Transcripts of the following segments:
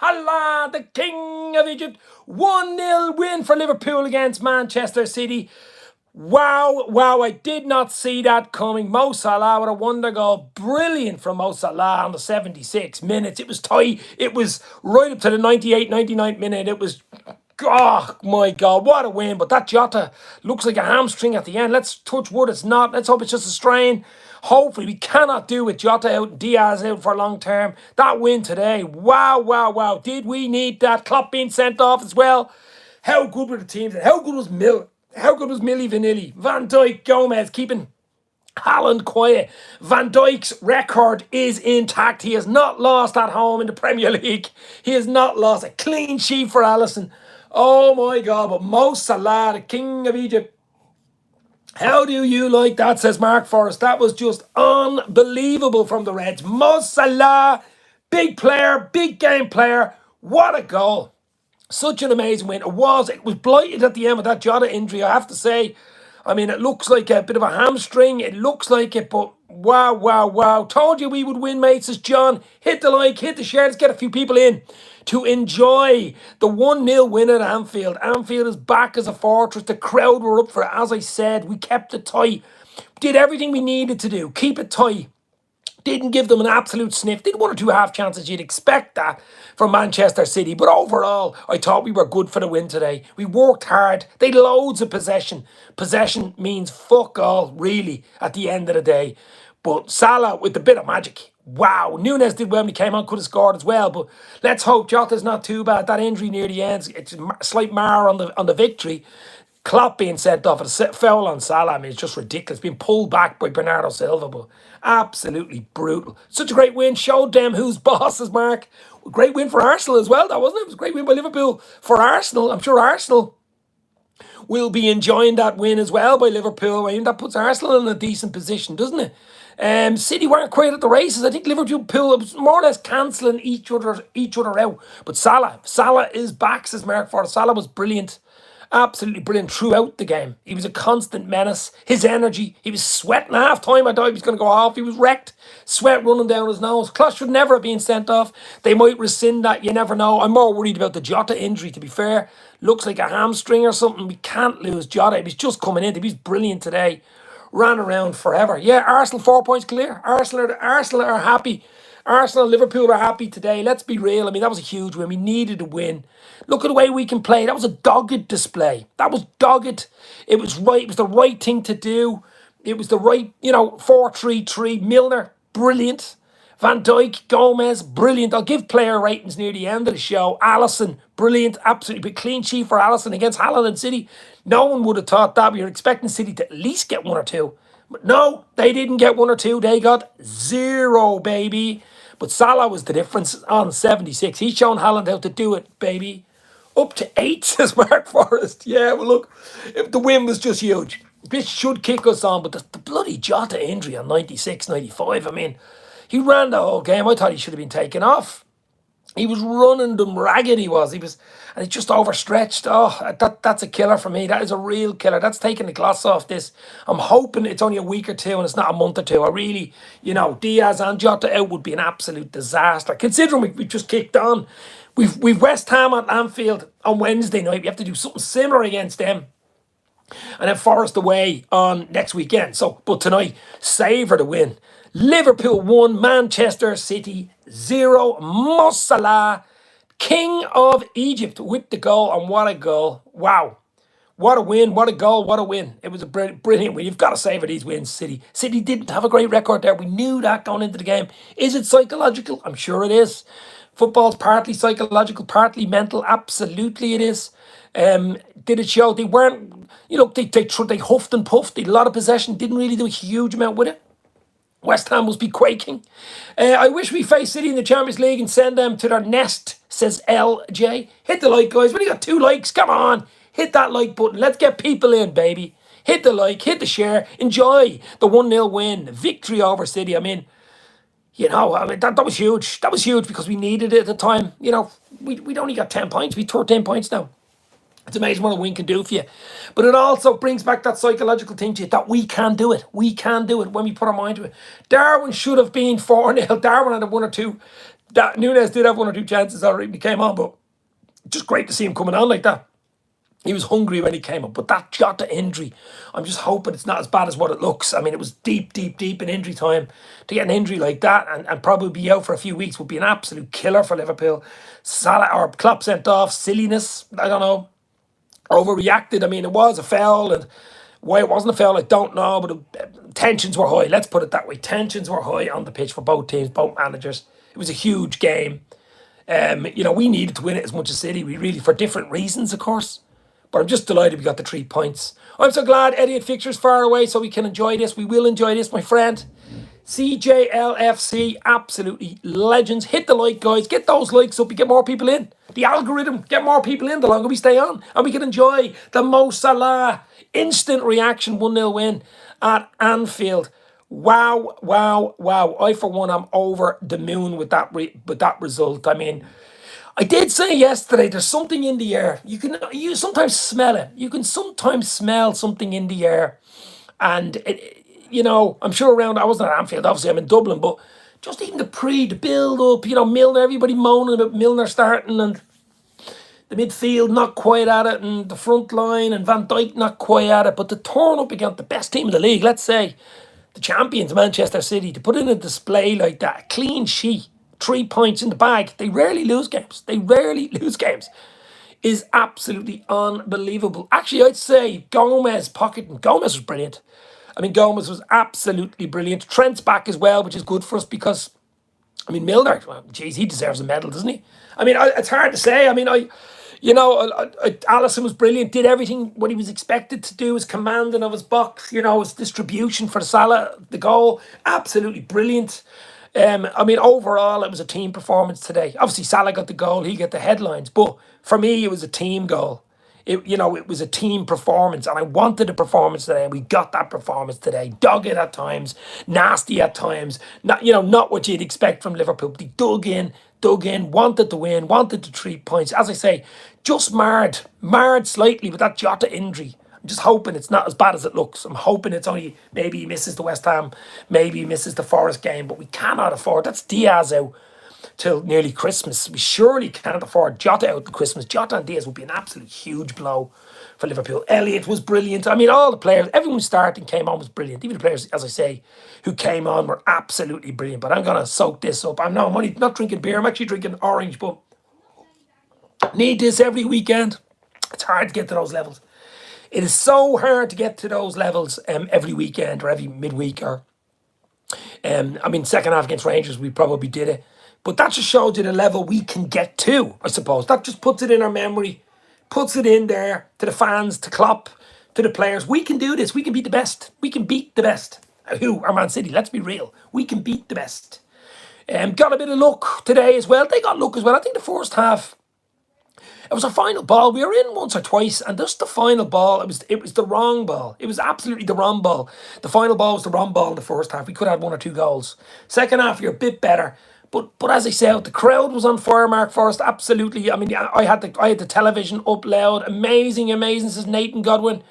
Salah, the king of Egypt. 1-0 win for Liverpool against Manchester City. Wow, wow, I did not see that coming. Mosalah with a wonder goal. Brilliant from Mosalah on the 76 minutes. It was tight. It was right up to the 98, 99th minute. It was, oh my God, what a win. But that Jota looks like a hamstring at the end. Let's touch wood, it's not. Let's hope it's just a strain. Hopefully, we cannot do with Jota out and Diaz out for long term. That win today, wow, wow, wow. Did we need that? Klopp being sent off as well. How good were the teams? And how good was Milner? How good was Milli Vanilli? Van Dijk, Gomez, keeping Haaland quiet. Van Dijk's record is intact. He has not lost at home in the Premier League. He has not lost. A clean sheet for Alisson. Oh my God, but Mo Salah, the king of Egypt. How do you like that, says Mark Forrest. That was just unbelievable from the Reds. Mo Salah, big player, big game player. What a goal. Such an amazing win. It was blighted at the end with that Jota injury, I have to say. I mean, it looks like a bit of a hamstring. It looks like it, but wow, wow, wow. Told you we would win, mates, says John. Hit the like, hit the share. Let's get a few people in to enjoy the 1-0 win at Anfield. Anfield is back as a fortress. The crowd were up for it. As I said, we kept it tight. Did everything we needed to do. Keep it tight. Didn't give them an absolute sniff. Did one or two half chances. You'd expect that from Manchester City. But overall, I thought we were good for the win today. We worked hard. They had loads of possession. Possession means fuck all, really, at the end of the day. But Salah with a bit of magic. Wow. Nunes did well when he came on. Could have scored as well. But let's hope Jota's not too bad. That injury near the end, it's a slight mar on the victory. Klopp being sent off at a foul on Salah, I mean, it's just ridiculous. Being pulled back by Bernardo Silva, but absolutely brutal. Such a great win. Showed them who's boss, is Mark. Great win for Arsenal as well, that wasn't it? It was a great win by Liverpool for Arsenal. I'm sure Arsenal will be enjoying that win as well by Liverpool. I mean, that puts Arsenal in a decent position, doesn't it? City weren't quite at the races. I think Liverpool was more or less cancelling each other out. But Salah is back, says Mark Ford. Salah was brilliant. Absolutely brilliant throughout the game. He was a constant menace. His energy, he was sweating half time. I thought he was going to go off. He was wrecked. Sweat running down his nose. Klopp should never have been sent off. They might rescind that. You never know. I'm more worried about the Jota injury, to be fair. Looks like a hamstring or something. We can't lose Jota. He was just coming in. He was brilliant today. Ran around forever. Yeah, Arsenal 4 points clear. Arsenal are happy. Arsenal and Liverpool are happy today. Let's be real. I mean, that was a huge win. We needed a win. Look at the way we can play. That was a dogged display. That was dogged. It was right. It was the right thing to do. It was the right, 4-3-3. Milner, brilliant. Van Dijk, Gomez, brilliant. I'll give player ratings near the end of the show. Alisson, brilliant. Absolutely. But clean sheet for Alisson against Haaland and City. No one would have thought that. We were expecting City to at least get one or two. But no, they didn't get one or two. They got 0, baby. But Salah was the difference on 76. He's shown Haaland how to do it, baby. Up to 8, says Mark Forrest. Yeah, well, look, if the win was just huge. This should kick us on, but the bloody Jota injury on 96, 95, I mean, he ran the whole game. I thought he should have been taken off. He was running them ragged, he was, and it just overstretched. Oh, that's a killer for me. That is a real killer. That's taking the gloss off this. I'm hoping it's only a week or two and it's not a month or two. I really, Diaz and Jota out would be an absolute disaster. Considering we've just kicked on. We've West Ham at Anfield on Wednesday night. We have to do something similar against them. And then Forest away on next weekend. But tonight, savour the win. Liverpool 1, Manchester City 0. Mo Salah, king of Egypt, with the goal. And what a goal. Wow. What a win, what a goal, what a win. It was a brilliant win. You've got to savour these wins, City. City didn't have a great record there. We knew that going into the game. Is it psychological? I'm sure it is. Football's partly psychological, partly mental. Absolutely it is. Did it show? They weren't, they huffed and puffed. They had a lot of possession. Didn't really do a huge amount with it. West Ham must be quaking. I wish we faced City in the Champions League and send them to their nest, says LJ. Hit the like, guys. We only got 2 likes. Come on. Hit that like button. Let's get people in, baby. Hit the like, hit the share. Enjoy the 1-0 win. Victory over City. I mean, that was huge. That was huge because we needed it at the time. We'd only got 10 points. We 13 points now. It's amazing what a win can do for you. But it also brings back that psychological thing to you that we can do it. We can do it when we put our mind to it. Darwin should have been 4-0. Darwin had a 1 or 2 that Nunes did have one or two chances already when he came on, but just great to see him coming on like that. He was hungry when he came up, but that Jota injury, I'm just hoping it's not as bad as what it looks. I mean, it was deep in injury time. To get an injury like that and probably be out for a few weeks would be an absolute killer for Liverpool. Salah or Klopp sent off, silliness, I don't know, overreacted. I mean, it was a foul, and why it wasn't a foul, I don't know, but tensions were high. Let's put it that way. Tensions were high on the pitch for both teams, both managers. It was a huge game. We needed to win it as much as City. We really, for different reasons, of course. But I'm just delighted we got the 3 points. I'm so glad Elliot fixtures far away so we can enjoy this. We will enjoy this, my friend. CJLFC, absolutely legends. Hit the like, guys. Get those likes up. You get more people in. The algorithm, get more people in the longer we stay on. And we can enjoy the Mosalah instant reaction 1-0 win at Anfield. Wow. I, for one, am over the moon with that result. I mean, I did say yesterday, there's something in the air. You sometimes smell it. You can sometimes smell something in the air. And, I'm sure I wasn't at Anfield, obviously I'm in Dublin, but just even the build up, Milner, everybody moaning about Milner starting and the midfield not quite at it and the front line and Van Dijk not quite at it. But to turn up against the best team in the league, let's say, the champions, Manchester City, to put in a display like that, a clean sheet, 3 points in the bag. They rarely lose games. Is absolutely unbelievable. Actually, I'd say Gomez was brilliant. I mean, Gomez was absolutely brilliant. Trent's back as well, which is good for us because, I mean, Milner, well, geez, he deserves a medal, doesn't he? I mean, it's hard to say. I mean, Alisson was brilliant, did everything what he was expected to do, his commanding of his box, his distribution for Salah, the goal, absolutely brilliant. I mean, overall, it was a team performance today. Obviously, Salah got the goal, he got the headlines, but for me, it was a team goal. It was a team performance, and I wanted a performance today, and we got that performance today. Dogged at times, nasty at times, not what you'd expect from Liverpool. But he dug in, wanted to win, wanted the 3 points. As I say, just marred slightly with that Jota injury. I'm just hoping it's not as bad as it looks. I'm hoping it's only, maybe he misses the West Ham, maybe he misses the Forest game, but we cannot afford, that's Diaz out till nearly Christmas. We surely can't afford Jota out to Christmas. Jota and Diaz would be an absolute huge blow for Liverpool. Elliot was brilliant. I mean, all the players, everyone starting came on was brilliant. Even the players, as I say, who came on were absolutely brilliant. But I'm going to soak this up. I'm only not drinking beer. I'm actually drinking orange, but need this every weekend. It's hard to get to those levels. It is so hard to get to those levels every weekend or every midweek. Second half against Rangers, we probably did it. But that just shows you the level we can get to, I suppose. That just puts it in our memory, puts it in there to the fans, to Klopp, to the players. We can do this. We can beat the best. We can beat the best. Who? Our Man City. Let's be real. We can beat the best. Got a bit of luck today as well. They got luck as well. I think the first half, it was our final ball. We were in once or twice, and just the final ball, it was the wrong ball. It was absolutely the wrong ball. The final ball was the wrong ball in the first half. We could have had 1 or 2 goals. Second half, you're a bit better. But as I said, the crowd was on fire, Mark Forrest, absolutely. I mean, I had the television up loud. Amazing, says Nathan Godwin.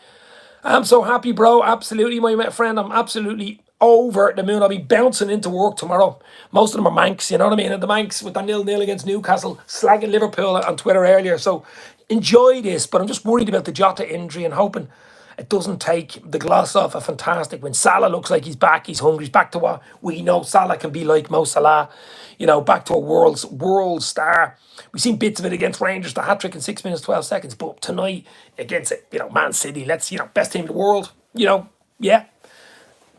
I'm so happy, bro. Absolutely, my friend. I'm absolutely over the moon. I'll be bouncing into work tomorrow. Most of them are Manx, you know what I mean? And the Manx with the 0-0 against Newcastle, slagging Liverpool on Twitter earlier. So enjoy this, but I'm just worried about the Jota injury and hoping it doesn't take the gloss off a fantastic win. Salah looks like he's back, he's hungry, he's back to what we know Salah can be like, Mosalah, back to a world star. We've seen bits of it against Rangers, the hat-trick in 6 minutes, 12 seconds, but tonight against, Man City, best team in the world, yeah.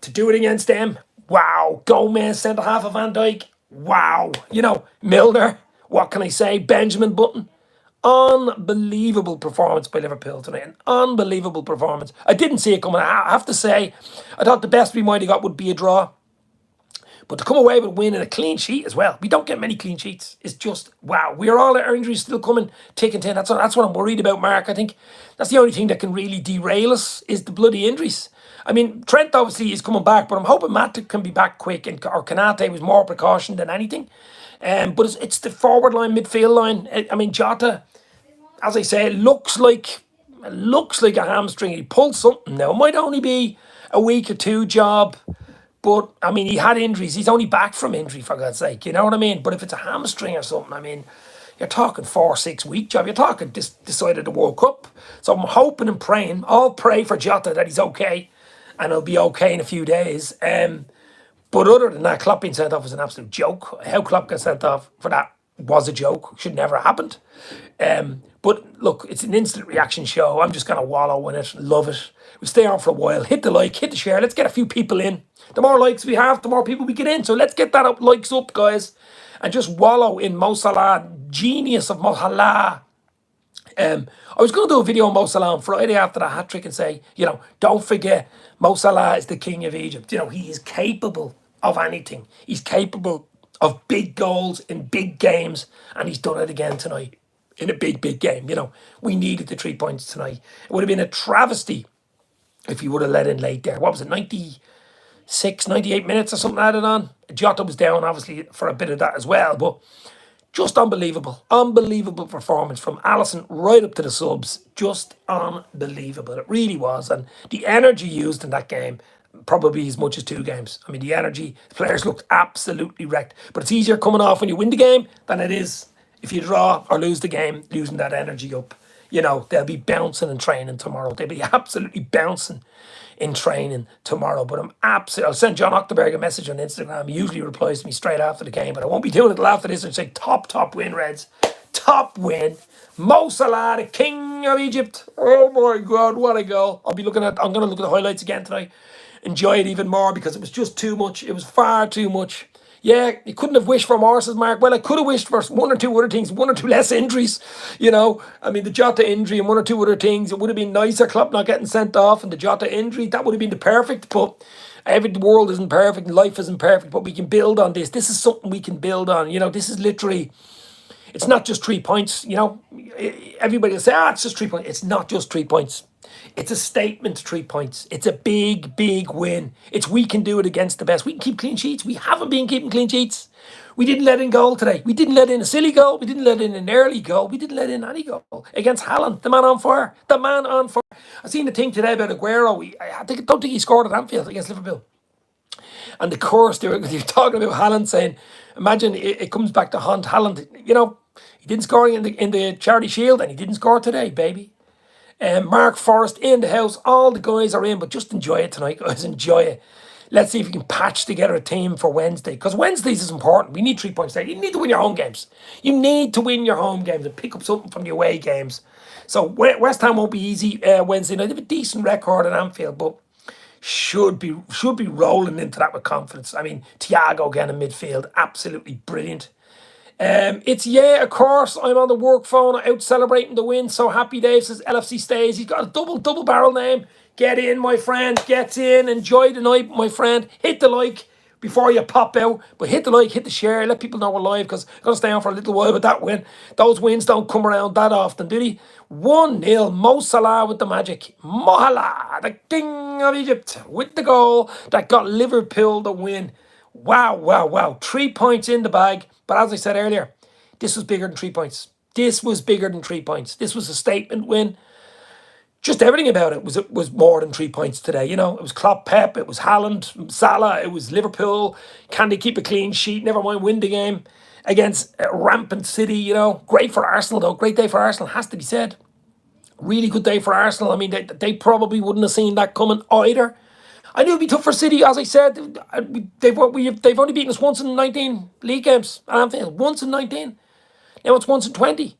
To do it against them, wow. Gomez, centre half of Van Dijk, wow. Milner, what can I say? Benjamin Button. Unbelievable performance by Liverpool tonight. An unbelievable performance. I didn't see it coming. I have to say, I thought the best we might have got would be a draw. But to come away with a win and a clean sheet as well. We don't get many clean sheets. It's just, wow. Our injuries still coming, ticking 10. That's what I'm worried about, Mark. I think that's the only thing that can really derail us is the bloody injuries. I mean, Trent obviously is coming back, but I'm hoping Matt can be back quick, or Kanate was more precaution than anything. But it's the forward line, midfield line. I mean, Jota, as I say, looks like a hamstring. He pulled something now. It might only be a week or 2 job, But, I mean, he had injuries. He's only back from injury, for God's sake. You know what I mean? But if it's a hamstring or something, I mean, you're talking 4 or 6 week job. You're talking decided the World Cup. So I'm hoping and praying. I'll pray for Jota that he's okay. And he'll be okay in a few days. But other than that, Klopp being sent off was an absolute joke. How Klopp got sent off for that was a joke. Should never have happened. But look, it's an instant reaction show. I'm just going to wallow in it. Love it. We'll stay on for a while. Hit the like, hit the share. Let's get a few people in. The more likes we have, the more people we get in. So let's get that up, likes up, guys. And just wallow in mosalah, genius of mosalah. I was going to do a video on Mo Salah on Friday after the hat-trick and say, don't forget, Mo Salah is the king of Egypt. He is capable of anything. He's capable of big goals in big games, and he's done it again tonight in a big, big game. We needed the 3 points tonight. It would have been a travesty if he would have let in late there. What was it, 96, 98 minutes or something added on? Jota was down, obviously, for a bit of that as well, but just unbelievable. Unbelievable performance from Alisson right up to the subs. Just unbelievable. It really was. And the energy used in that game, probably as much as 2 games. I mean, the energy, the players looked absolutely wrecked. But it's easier coming off when you win the game than it is if you draw or lose the game, losing that energy up. They'll be bouncing and training tomorrow. They'll be absolutely bouncing in training tomorrow. But I'll send John Octoberg a message on Instagram. He usually replies to me straight after the game, but I won't be doing it till after this and say top win, Reds. Top win. Mo Salah, the king of Egypt. Oh my God, what a goal. I'm going to look at the highlights again tonight. Enjoy it even more because it was just too much. It was far too much. Yeah, you couldn't have wished for more, says Mark. Well, I could have wished for 1 or 2 other things, 1 or 2 less injuries. I mean, the Jota injury and 1 or 2 other things. It would have been nicer, Klopp not getting sent off, and the Jota injury, that would have been the perfect. But the world isn't perfect, and life isn't perfect, but we can build on this. This is something we can build on. This is literally, it's not just 3 points. Everybody will say, it's just 3 points. It's not just 3 points. It's a statement, 3 points. It's a big, big win. We can do it against the best. We can keep clean sheets. We haven't been keeping clean sheets. We didn't let in goal today. We didn't let in a silly goal. We didn't let in an early goal. We didn't let in any goal against Haaland, the man on fire. The man on fire. I seen the thing today about Aguero. I don't think he scored at Anfield against Liverpool. And the course, they were talking about Haaland saying, imagine it comes back to haunt Haaland. He didn't score in the Charity Shield and he didn't score today, baby. Mark Forrest in the house. All the guys are in, but just enjoy it tonight, guys. Enjoy it. Let's see if we can patch together a team for Wednesday. Because Wednesdays is important. We need 3 points there. You need to win your home games. You need to win your home games and pick up something from the away games. So West Ham won't be easy Wednesday night. They have a decent record at Anfield, but should be rolling into that with confidence. I mean, Thiago again in midfield. Absolutely brilliant. Of course, I'm on the work phone out celebrating the win. So happy Dave says LFC stays. He's got a double barrel name. Get in, my friend. Get in. Enjoy the night, my friend. Hit the like before you pop out. But hit the like, hit the share. Let people know we're live because I'm going to stay on for a little while with that win. Those wins don't come around that often, do they? 1-0. Mo Salah with the magic. Mosalah, the king of Egypt, with the goal that got Liverpool the win. Wow. 3 points in the bag. But as I said earlier, this was bigger than 3 points. This was bigger than 3 points. This was a statement win. Just everything about it was more than 3 points today. It was Klopp, Pep, it was Haaland, Salah, it was Liverpool. Can they keep a clean sheet? Never mind win the game against rampant City. Great for Arsenal though. Great day for Arsenal, has to be said. Really good day for Arsenal. I mean, they probably wouldn't have seen that coming either. I knew it'd be tough for City, as I said. They've only beaten us once in 19 league games at Anfield. Once in 19. Now it's once in 20.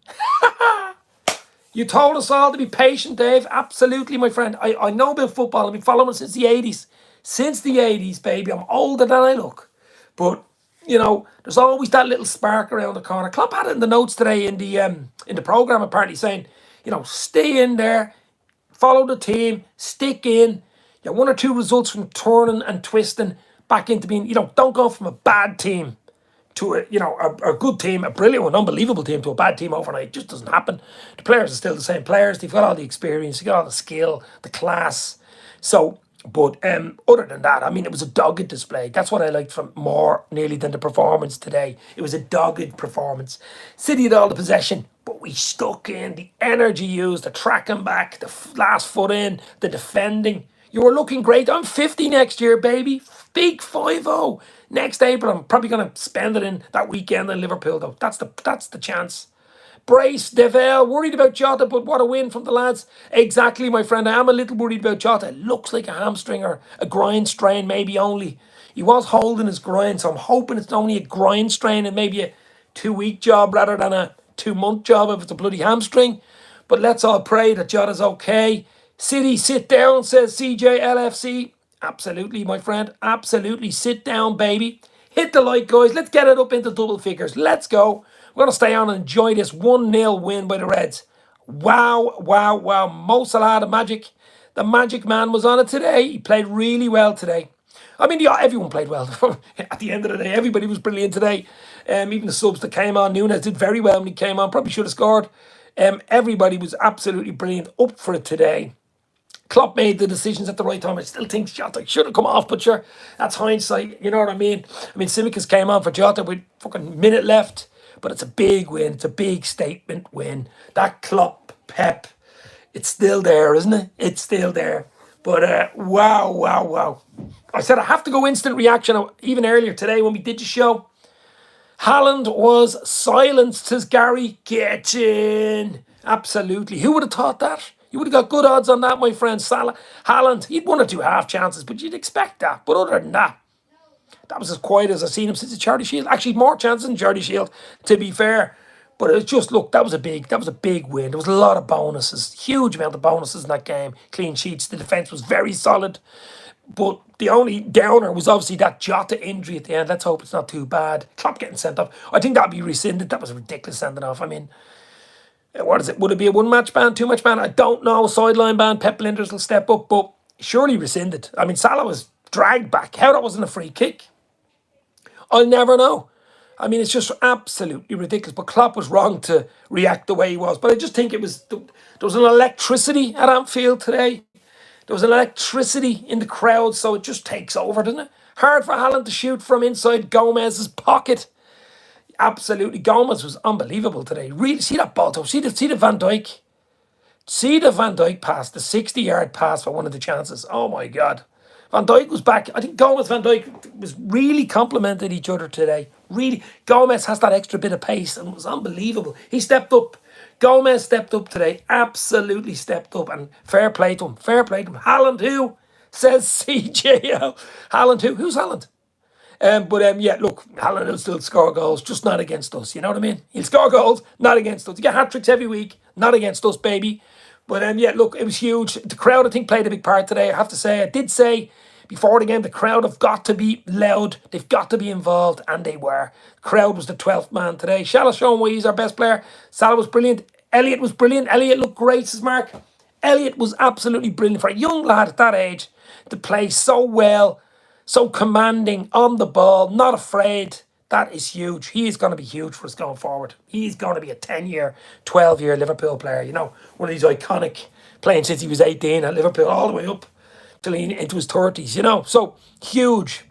You told us all to be patient, Dave. Absolutely, my friend. I know about football. I've been following it since the 80s. Since the 80s, baby. I'm older than I look. But, there's always that little spark around the corner. Klopp had it in the notes today in the programme, apparently, saying, stay in there, follow the team, stick in. 1 or 2 results from turning and twisting back into being, don't go from a bad team to a good team, a brilliant one, unbelievable team to a bad team overnight. It just doesn't happen. The players are still the same players. They've got all the experience, they've got all the skill, the class. So, but other than that, I mean, it was a dogged display. That's what I liked from more nearly than the performance today. It was a dogged performance. City had all the possession, but we stuck in. The energy used, the tracking back, the last foot in, the defending. You were looking great. I'm 50 next year, baby. big 5-0 next April. I'm probably going to spend it in that weekend in Liverpool, though. That's the chance. Brace, Devale, worried about Jota, but what a win from the lads. Exactly, my friend. I am a little worried about Jota. It looks like a hamstring or a groin strain, maybe only. He was holding his groin, so I'm hoping it's only a groin strain and maybe a 2-week job rather than a 2-month job if it's a bloody hamstring. But let's all pray that Jota's okay. City, sit down, says CJ LFC. Absolutely, my friend. Absolutely. Sit down, baby. Hit the like, guys. Let's get it up into double figures. Let's go. We're going to stay on and enjoy this 1-0 win by the Reds. Wow, wow, wow. Mo Salah, the magic man was on it today. He played really well today. I mean, everyone played well. At the end of the day, everybody was brilliant today. Even the subs that came on, Nunes did very well when he came on. Probably should have scored. Everybody was absolutely brilliant, up for it today. Klopp made the decisions at the right time. I still think Jota should have come off, but sure, that's hindsight. You know what I mean? I mean, Tsimikas came on for Jota with fucking minute left, but it's a big win. It's a big statement win. That Klopp pep, it's still there, isn't it? It's still there. But wow, wow, wow. I said I have to go instant reaction even earlier today when we did the show. Haaland was silenced, says Gary. Get in. Absolutely. Who would have thought that? You would have got good odds on that, my friend. Salah, Haaland, he'd 1 or 2 half chances, but you'd expect that. But other than that, that was as quiet as I've seen him since the Charity Shield. Actually, more chances than Charity Shield, to be fair. But it just, look, that was a big win. There was a lot of bonuses, huge amount of bonuses in that game. Clean sheets. The defence was very solid. But the only downer was obviously that Jota injury at the end. Let's hope it's not too bad. Klopp getting sent off. I think that'd be rescinded. That was a ridiculous sending off. I mean, what is it? Would it be a 1-match ban, 2-match ban? I don't know. Sideline ban. Pep Linders will step up, but surely rescinded. I mean, Salah was dragged back. How that wasn't a free kick, I'll never know. I mean, it's just absolutely ridiculous. But Klopp was wrong to react the way he was. But I just think there was an electricity at Anfield today. There was an electricity in the crowd, so it just takes over, doesn't it? Hard for Haaland to shoot from inside Gomez's pocket. Absolutely. Gomez was unbelievable today. Really, see that ball, though. See the Van Dijk. See the Van Dijk pass, the 60-yard pass for one of the chances. Oh, my God. Van Dijk was back. I think Gomez, Van Dijk was really complimented each other today. Really. Gomez has that extra bit of pace and it was unbelievable. He stepped up. Gomez stepped up today. Absolutely stepped up. And fair play to him. Fair play to him. Haaland who? Says CJL. Haaland who? Who's Haaland? Yeah, look, Haaland will still score goals, just not against us. You know what I mean? He'll score goals, not against us. You get hat-tricks every week, not against us, baby. But yeah, look, it was huge. The crowd, I think, played a big part today. I have to say, I did say before the game, the crowd have got to be loud. They've got to be involved, and they were. The crowd was the 12th man today. Salah showing why he's our best player. Salah was brilliant. Elliot was brilliant. Elliot looked great, says Mark. Elliot was absolutely brilliant for a young lad at that age to play so well, so commanding, on the ball, not afraid. That is huge. He is going to be huge for us going forward. He's going to be a 10-year, 12-year Liverpool player. You know, one of these iconic, playing since he was 18 at Liverpool, all the way up till he into his 30s, you know. So, huge.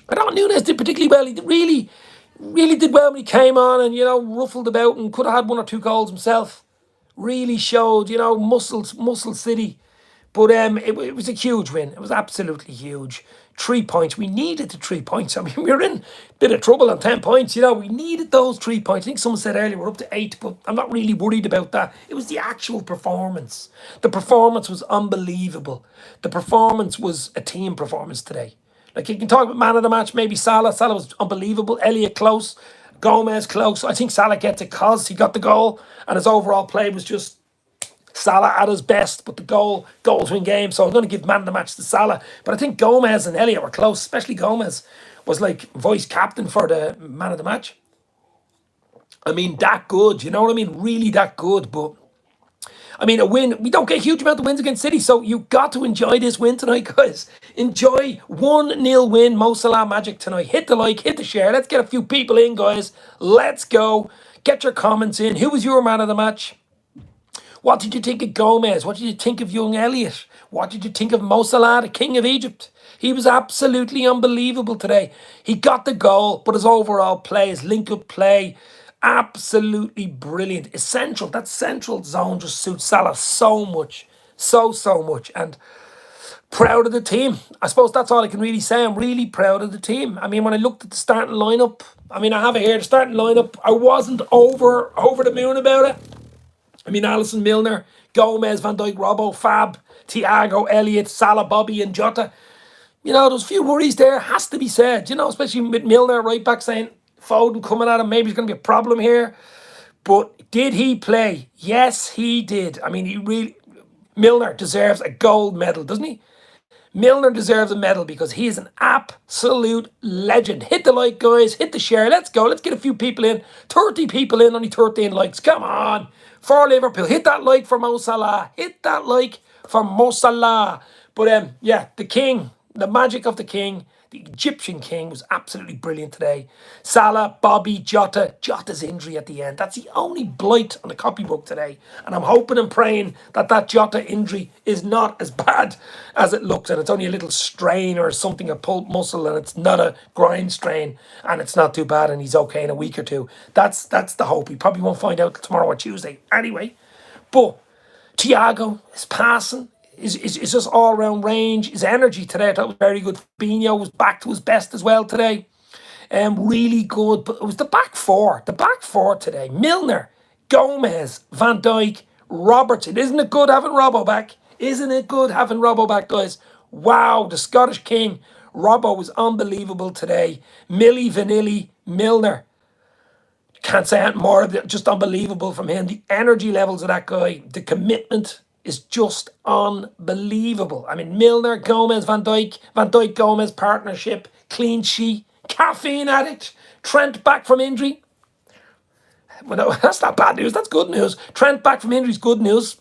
I thought Nunes did particularly well. He really did well when he came on and, you know, ruffled about and could have had 1 or 2 goals himself. Really showed, you know, muscle city. But it was a huge win. It was absolutely huge. 3 points. We needed the 3 points. I mean, we were in a bit of trouble on 10 points. You know, we needed those 3 points. I think someone said earlier we're up to 8, but I'm not really worried about that. It was the actual performance. The performance was unbelievable. The performance was a team performance today. Like, you can talk about man of the match, maybe Salah. Salah was unbelievable. Elliot close. Gomez close. I think Salah gets it because he got the goal and his overall play was just Salah at his best, but the goals win games. So I'm going to give man of the match to Salah. But I think Gomez and Elliot were close, especially Gomez was like vice captain for the man of the match. I mean, that good, you know what I mean? Really that good. But I mean, a win, we don't get a huge amount of wins against City, so you got to enjoy this win tonight, guys. Enjoy 1-0 win, Mo Salah magic tonight. Hit the like, hit the share. Let's get a few people in, guys. Let's go. Get your comments in. Who was your man of the match? What did you think of Gomez? What did you think of young Elliot? What did you think of Mo Salah, the King of Egypt? He was absolutely unbelievable today. He got the goal, but his overall play, his link-up play, absolutely brilliant. Essential. That central zone just suits Salah so much. So much. And Proud of the team. I suppose that's all I can really say. I'm really proud of the team. I mean, when I looked at the starting lineup, I mean, I have it here, the starting lineup, I wasn't over the moon about it. I mean, Alisson, Milner, Gomez, Van Dijk, Robbo, Fab, Thiago, Elliot, Salah, Bobby and Jota. You know, there's a few worries there, has to be said, you know, especially with Milner right back saying Foden coming at him, maybe there's going to be a problem here. But did he play? Yes, he did. I mean, Milner deserves a gold medal, doesn't he? Milner deserves a medal because he is an absolute legend. Hit the like, guys. Hit the share. Let's go. Let's get a few people in. 30 people in, only 13 likes. Come on. For Liverpool. Hit that like for Mosalah. Hit that like for Mosalah. But yeah, the king, the magic of the king, the Egyptian king was absolutely brilliant today. Salah, Bobby, Jota. Jota's injury at the end. That's the only blight on the copybook today. And I'm hoping and praying that Jota injury is not as bad as it looks. And it's only a little strain or something, a pulled muscle, and it's not a grind strain. And it's not too bad and he's okay in a week or two. That's the hope. We probably won't find out tomorrow or Tuesday. Anyway, but Thiago is passing. Is just all round range. His energy today, I thought was very good. Fabinho was back to his best as well today. Really good. But it was the back four. The back four today. Milner, Gomez, Van Dijk, Robertson. Isn't it good having Robbo back? Isn't it good having Robbo back, guys? Wow, the Scottish king. Robbo was unbelievable today. Milli Vanilli, Milner. Can't say anything more. Just unbelievable from him. The energy levels of that guy. The commitment is just unbelievable. I mean, Milner, Gomez, Van Dijk, Gomez partnership, clean sheet, caffeine addict, Trent back from injury. Well, no, that's not bad news. That's good news. Trent back from injury is good news.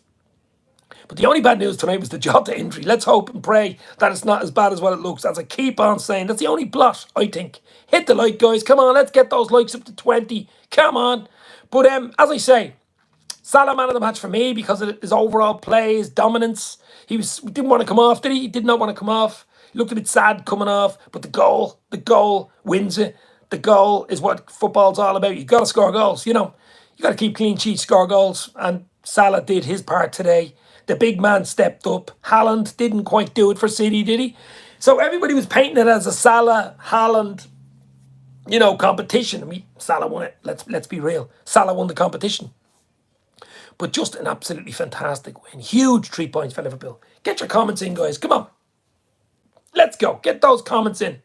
But the only bad news tonight was the Jota injury. Let's hope and pray that it's not as bad as what it looks. As I keep on saying, that's the only blot, I think. Hit the like, guys. Come on, let's get those likes up to 20. Come on. But as I say, Salah man of the match for me because of his overall play, his dominance. He didn't want to come off, did he? He did not want to come off. He looked a bit sad coming off, but the goal wins it. The goal is what football's all about. You've got to score goals, you know. You got to keep clean sheets, score goals, and Salah did his part today. The big man stepped up. Haaland didn't quite do it for City, did he? So everybody was painting it as a Salah, Haaland, you know, competition. I mean, Salah won it. Let's be real. Salah won the competition. But just an absolutely fantastic win. Huge 3 points for Liverpool. Get your comments in, guys. Come on. Let's go. Get those comments in.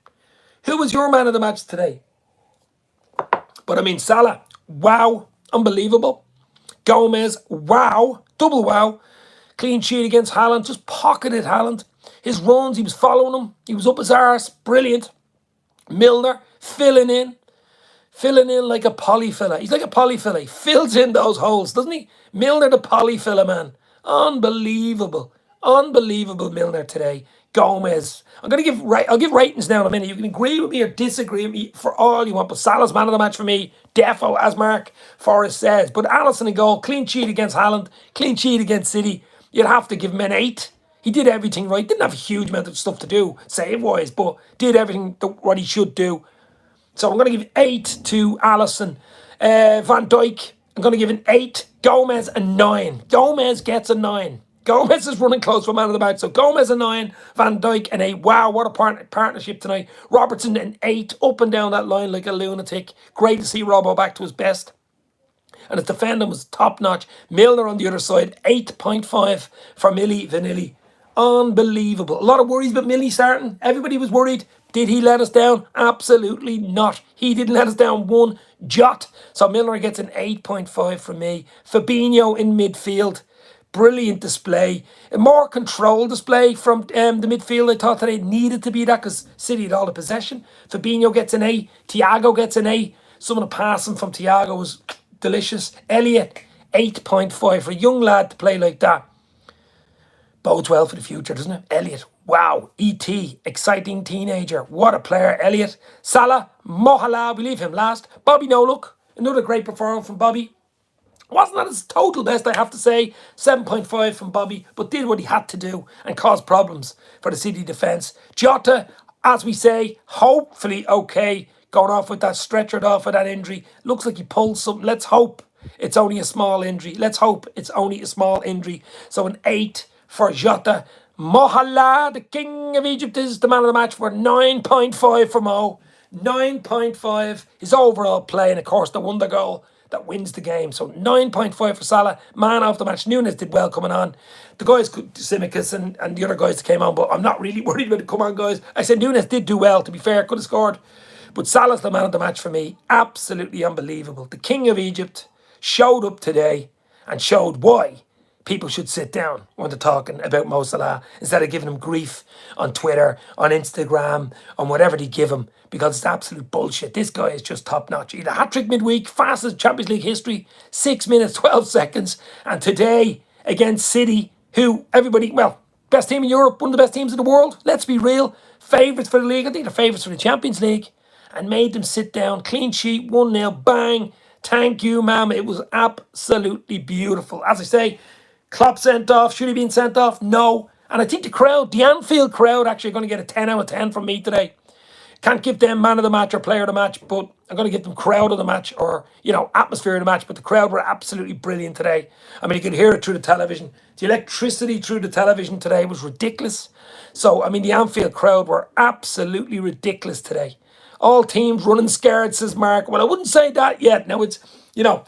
Who was your man of the match today? But I mean, Salah, wow. Unbelievable. Gomez, wow. Double wow. Clean sheet against Haaland. Just pocketed Haaland. His runs, he was following him. He was up his arse. Brilliant. Milner, filling in like a polyfiller. He's like a polyfiller. He fills in those holes, doesn't he? Milner the polyfiller, man. Unbelievable. Unbelievable Milner today. Gomez. I'll give ratings now in a minute. You can agree with me or disagree with me for all you want. But Salah's man of the match for me. Defo, as Mark Forrest says. But Alisson in goal. Clean sheet against Haaland. Clean sheet against City. You'd have to give him an 8. He did everything right. Didn't have a huge amount of stuff to do, save-wise, but did everything what he should do. So I'm going to give 8 to Alisson. Van Dijk, I'm going to give an 8. Gomez, a 9. Gomez gets a 9. Gomez is running close for man of the match. So Gomez, a 9. Van Dijk, an 8. Wow, what a partnership tonight. Robertson, an 8. Up and down that line like a lunatic. Great to see Robbo back to his best. And his defending was top-notch. Milner on the other side, 8.5 for Milli Vanilli. Unbelievable. A lot of worries about Millie starting. Everybody was worried. Did he let us down? Absolutely not. He didn't let us down one jot. So Milner gets an 8.5 from me. Fabinho in midfield. Brilliant display. A more controlled display from the midfield. I thought that it needed to be that because City had all the possession. Fabinho gets an A. Thiago gets an A. Some of the passing from Thiago was delicious. Elliot, 8.5 for a young lad to play like that. Bodes well for the future, doesn't it? Elliot, wow. E.T., exciting teenager. What a player, Elliot. Salah, mosalah, we leave him last. Bobby, no look. Another great performance from Bobby. Wasn't at his total best, I have to say. 7.5 from Bobby, but did what he had to do and caused problems for the City defence. Jota, as we say, hopefully okay. Going off with that stretchered off with that injury. Looks like he pulled something. Let's hope it's only a small injury. Let's hope it's only a small injury. So an 8 for Jota. Mosalah, the king of Egypt, is the man of the match for 9.5 for Mo. 9.5. His overall play, and of course the wonder goal that wins the game. So 9.5 for Salah, man of the match. Nunes did well coming on. The guys, Simicus and the other guys that came on, but I'm not really worried about the come on guys. I said Nunes did do well, to be fair, could have scored. But Salah's the man of the match for me. Absolutely unbelievable. The king of Egypt showed up today and showed why people should sit down when they're talking about Mo Salah instead of giving him grief on Twitter, on Instagram, on whatever they give him, because it's absolute bullshit. This guy is just top notch. He had a hat-trick midweek, fastest Champions League history, 6 minutes, 12 seconds. And today, against City, who everybody, well, best team in Europe, one of the best teams in the world, let's be real, favourites for the league, I think they're favourites for the Champions League, and made them sit down, clean sheet, 1-0, bang, thank you, ma'am. It was absolutely beautiful. As I say, Klopp sent off. Should he have been sent off? No. And I think the crowd, the Anfield crowd, actually are going to get a 10 out of 10 from me today. Can't give them man of the match or player of the match, but I'm going to give them crowd of the match or, atmosphere of the match. But the crowd were absolutely brilliant today. I mean, you could hear it through the television. The electricity through the television today was ridiculous. So, I mean, the Anfield crowd were absolutely ridiculous today. All teams running scared, says Mark. Well, I wouldn't say that yet. Now, it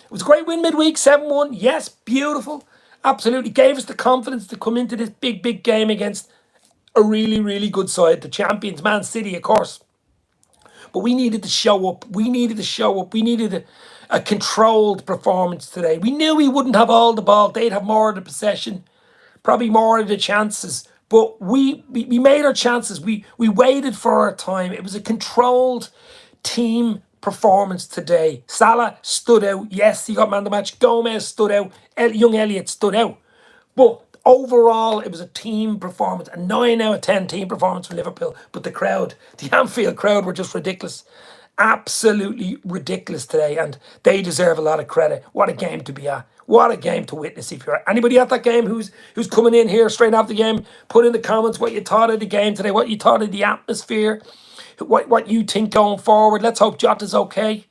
was a great win midweek, 7-1. Yes, beautiful. Absolutely gave us the confidence to come into this big, big game against a really, really good side, the champions, Man City, of course. But we needed to show up. We needed a controlled performance today. We knew we wouldn't have all the ball. They'd have more of the possession, probably more of the chances. But we made our chances. We waited for our time. It was a controlled team performance today. Salah stood out. Yes, he got man of the match. Gomez stood out. Young Elliot stood out. But overall, it was a team performance. A 9 out of 10 team performance for Liverpool. But the crowd, the Anfield crowd, were just ridiculous. Absolutely ridiculous today. And they deserve a lot of credit. What a game to be at. What a game to witness. If you're anybody at that game who's coming in here straight after the game, put in the comments what you thought of the game today, what you thought of the atmosphere, what you think going forward. Let's hope Jota's okay.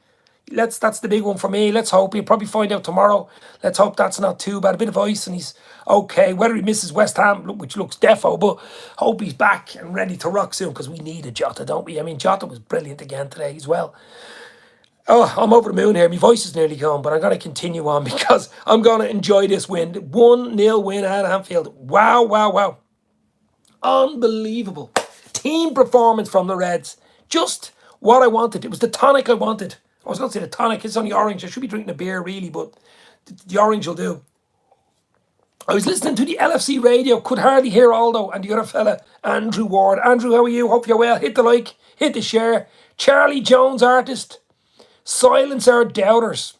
That's the big one for me. Let's hope. He'll probably find out tomorrow. Let's hope that's not too bad. A bit of ice and he's okay. Whether he misses West Ham, which looks defo, but hope he's back and ready to rock soon, because we need a Jota, don't we? I mean, Jota was brilliant again today as well. Oh, I'm over the moon here. My voice is nearly gone, but I'm going to continue on because I'm going to enjoy this win. 1-0 win at Anfield. Wow, wow, wow. Unbelievable. Team performance from the Reds. Just what I wanted. It was the tonic I wanted. I was going to say the tonic. It's only orange. I should be drinking a beer, really, but the orange will do. I was listening to the LFC radio. Could hardly hear Aldo and the other fella, Andrew Ward. Andrew, how are you? Hope you're well. Hit the like. Hit the share. Charlie Jones, artist. Silence our doubters.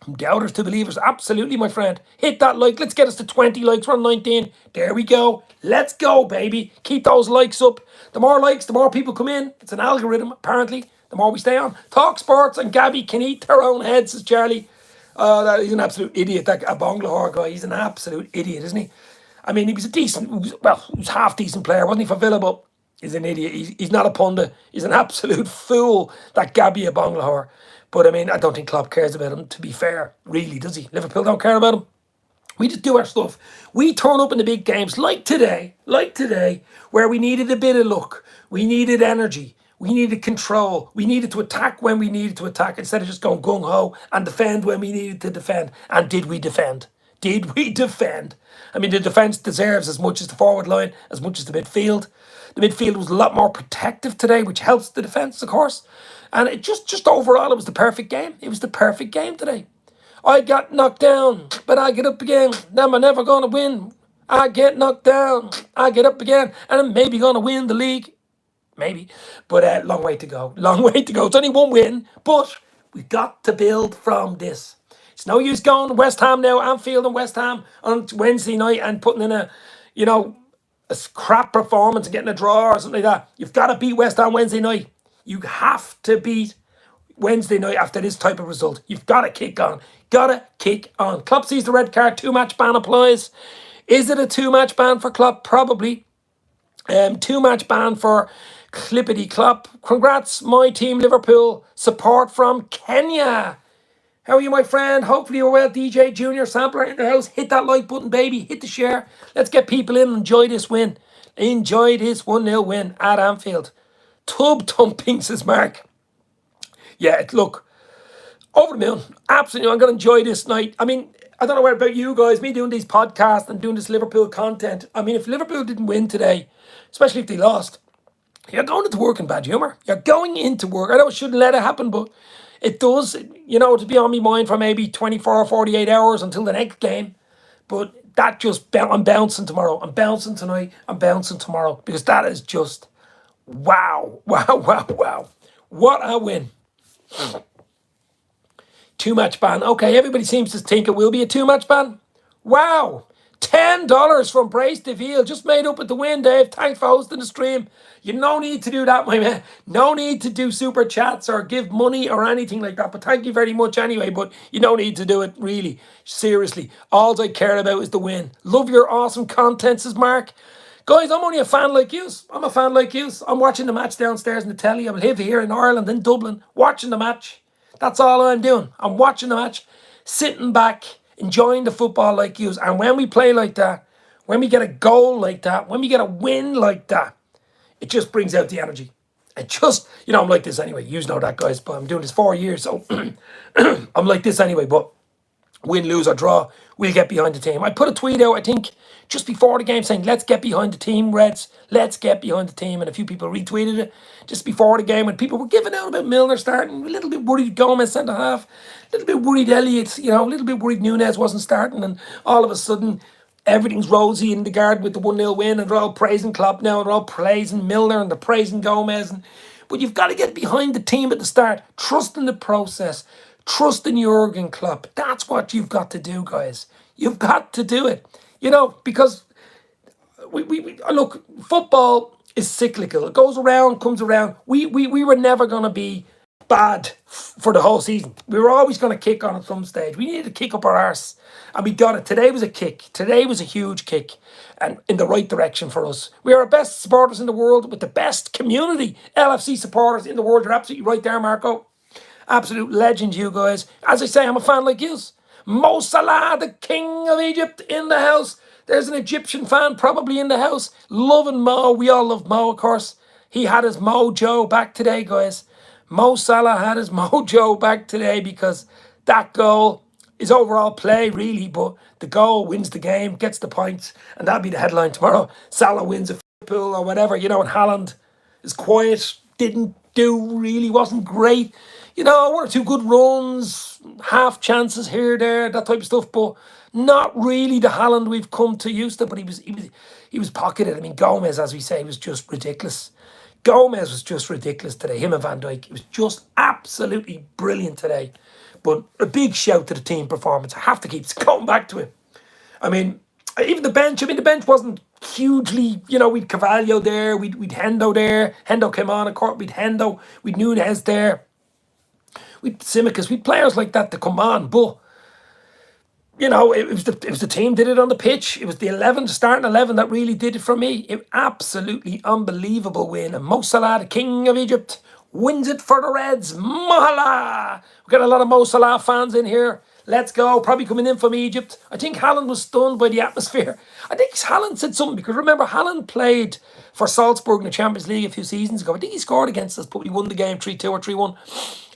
From doubters to believers. Absolutely, my friend. Hit that like. Let's get us to 20 likes. We're on 19. There we go. Let's go, baby. Keep those likes up. The more likes, the more people come in. It's an algorithm, apparently. The more we stay on. Talk Sports and Gabby can eat their own heads, says Charlie. He's an absolute idiot, that Agbonlahor guy. He's an absolute idiot, isn't he? I mean, he was he was half decent player, wasn't he, for Villa, but he's an idiot. He's not a pundit. He's an absolute fool, that Gabby Agbonlahor. But I mean, I don't think Klopp cares about him, to be fair. Really, does he? Liverpool don't care about him. We just do our stuff. We turn up in the big games like today, where we needed a bit of luck. We needed energy. We needed control. We needed to attack when we needed to attack instead of just going gung-ho and defend when we needed to defend. And did we defend? Did we defend? I mean, the defence deserves as much as the forward line, as much as the midfield. The midfield was a lot more protective today, which helps the defence, of course. And it just overall, it was the perfect game. It was the perfect game today. I got knocked down, but I get up again. Now I'm never going to win. I get knocked down. I get up again. And I'm maybe going to win the league. Maybe. But long way to go. Long way to go. It's only one win. But we've got to build from this. It's no use going to West Ham now, Anfield and West Ham on Wednesday night and putting in a crap performance and getting a draw or something like that. You've got to beat West Ham Wednesday night. You have to beat Wednesday night after this type of result. You've got to kick on. Got to kick on. Klopp sees the red card. 2-match ban applies. Is it a 2-match ban for Klopp? Probably. 2-match ban for Clippity Klopp. Congrats, my team, Liverpool. Support from Kenya. How are you, my friend? Hopefully you're well. DJ Junior Sampler in the house. Hit that like button, baby. Hit the share. Let's get people in and enjoy this win. Enjoy this 1-0 win at Anfield. Tub thumping, says Mark. Yeah, look, over the moon. Absolutely, I'm going to enjoy this night. I mean, I don't know what about you guys, me doing these podcasts and doing this Liverpool content. I mean, if Liverpool didn't win today, especially if they lost, you're going into work in bad humour. You're going into work. I know it shouldn't let it happen, but it does, you know, to be on my mind for maybe 24 or 48 hours until the next game. But that just, I'm bouncing tomorrow. I'm bouncing tonight. I'm bouncing tomorrow. Because that is just, wow, wow, wow, wow. What a win. 2-match ban. Okay, everybody seems to think it will be a 2-match ban. Wow. $10 from Brace DeVille. Just made up at the win, Dave. Thanks for hosting the stream. You no need to do that, my man. No need to do super chats or give money or anything like that. But thank you very much anyway. But you don't need to do it, really. Seriously. All I care about is the win. Love your awesome content, says Mark. Guys, I'm only a fan like you. I'm a fan like you. I'm watching the match downstairs in the telly. I live here in Ireland, in Dublin, watching the match. That's all I'm doing. I'm watching the match, sitting back, enjoying the football like you. And when we play like that, when we get a goal like that, when we get a win like that, it just brings out the energy. It just, you know, I'm like this anyway. You know that, guys, but I'm doing this 4 years, so I'm like this anyway. But win, lose, or draw, we'll get behind the team. I put a tweet out, I think, just before the game saying, let's get behind the team, Reds. Let's get behind the team. And a few people retweeted it just before the game when people were giving out about Milner starting. A little bit worried Gomez centre half. A little bit worried Elliot, you know, a little bit worried Nunez wasn't starting. And all of a sudden, everything's rosy in the garden with the 1-0 win. And they're all praising Klopp now. And they're all praising Milner and they're praising Gomez. But you've got to get behind the team at the start. Trust in the process. Trust in Jurgen Klopp. That's what you've got to do, guys. You've got to do it. You know, because we look, football is cyclical. It goes around, comes around. We were never going to be bad for the whole season. We were always going to kick on at some stage. We needed to kick up our arse. And we got it. Today was a kick. Today was a huge kick. And in the right direction for us. We are our best supporters in the world with the best community LFC supporters in the world. You're absolutely right there, Marco. Absolute legend, you guys. As I say, I'm a fan like you. Mo Salah, the king of Egypt, in the house. There's an Egyptian fan probably in the house. Loving Mo. We all love Mo, of course. He had his mojo back today, guys. Mo Salah had his mojo back today because that goal is overall play, really. But the goal wins the game, gets the points. And that'll be the headline tomorrow. Salah wins a Liverpool or whatever. You know, and Haaland is quiet. Didn't do really, wasn't great. You know, 1 or 2 good runs, half chances here, there, that type of stuff, but not really the Haaland we've come to used to. But he was pocketed. I mean, Gomez, as we say, was just ridiculous. Gomez was just ridiculous today. Him and Van Dijk, it was just absolutely brilliant today. But a big shout to the team performance. I have to keep going back to it. I mean, even the bench. I mean, the bench wasn't hugely, you know, we'd Carvalho there, we'd Hendo there. Hendo came on, of course, we'd Hendo, we'd Nunez there. We'd Simicus, we'd players like that to come on, but you know, it was the team did it on the pitch. It was the 11, the starting 11 that really did it for me. It absolutely unbelievable win. And Mo Salah, the king of Egypt, wins it for the Reds. Mosalah. We've got a lot of Mo Salah fans in here. Let's go. Probably coming in from Egypt. I think Haaland was stunned by the atmosphere. I think Haaland said something because remember Haaland played for Salzburg in the Champions League a few seasons ago. I think he scored against us, but we won the game 3-2 or 3-1.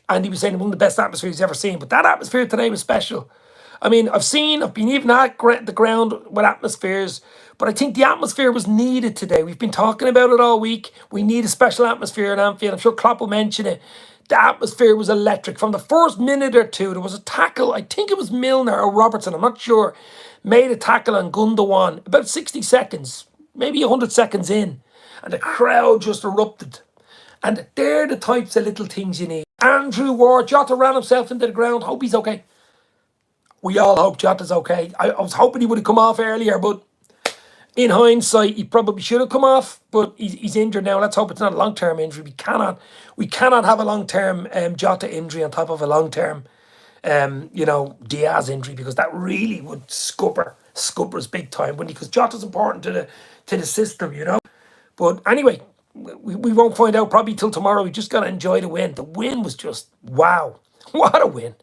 And he was saying one of the best atmospheres he's ever seen. But that atmosphere today was special. I mean, I've been even at the ground with atmospheres, but I think the atmosphere was needed today. We've been talking about it all week. We need a special atmosphere in Anfield. I'm sure Klopp will mention it. The atmosphere was electric. From the first minute or two, there was a tackle. I think it was Milner or Robertson, I'm not sure, made a tackle on Gundogan about 60 seconds, maybe 100 seconds in. And the crowd just erupted. And they're the types of little things you need. Andrew Ward, Jota ran himself into the ground. Hope he's okay. We all hope Jota's okay. I was hoping he would have come off earlier, but in hindsight, he probably should have come off. But he's injured now. Let's hope it's not a long-term injury. We cannot have a long-term Jota injury on top of a long-term, Diaz injury, because that really would scupper us big time, wouldn't he? Because Jota's important to the system, you know. But anyway, we won't find out probably till tomorrow. We just got to enjoy the win. The win was just wow. What a win.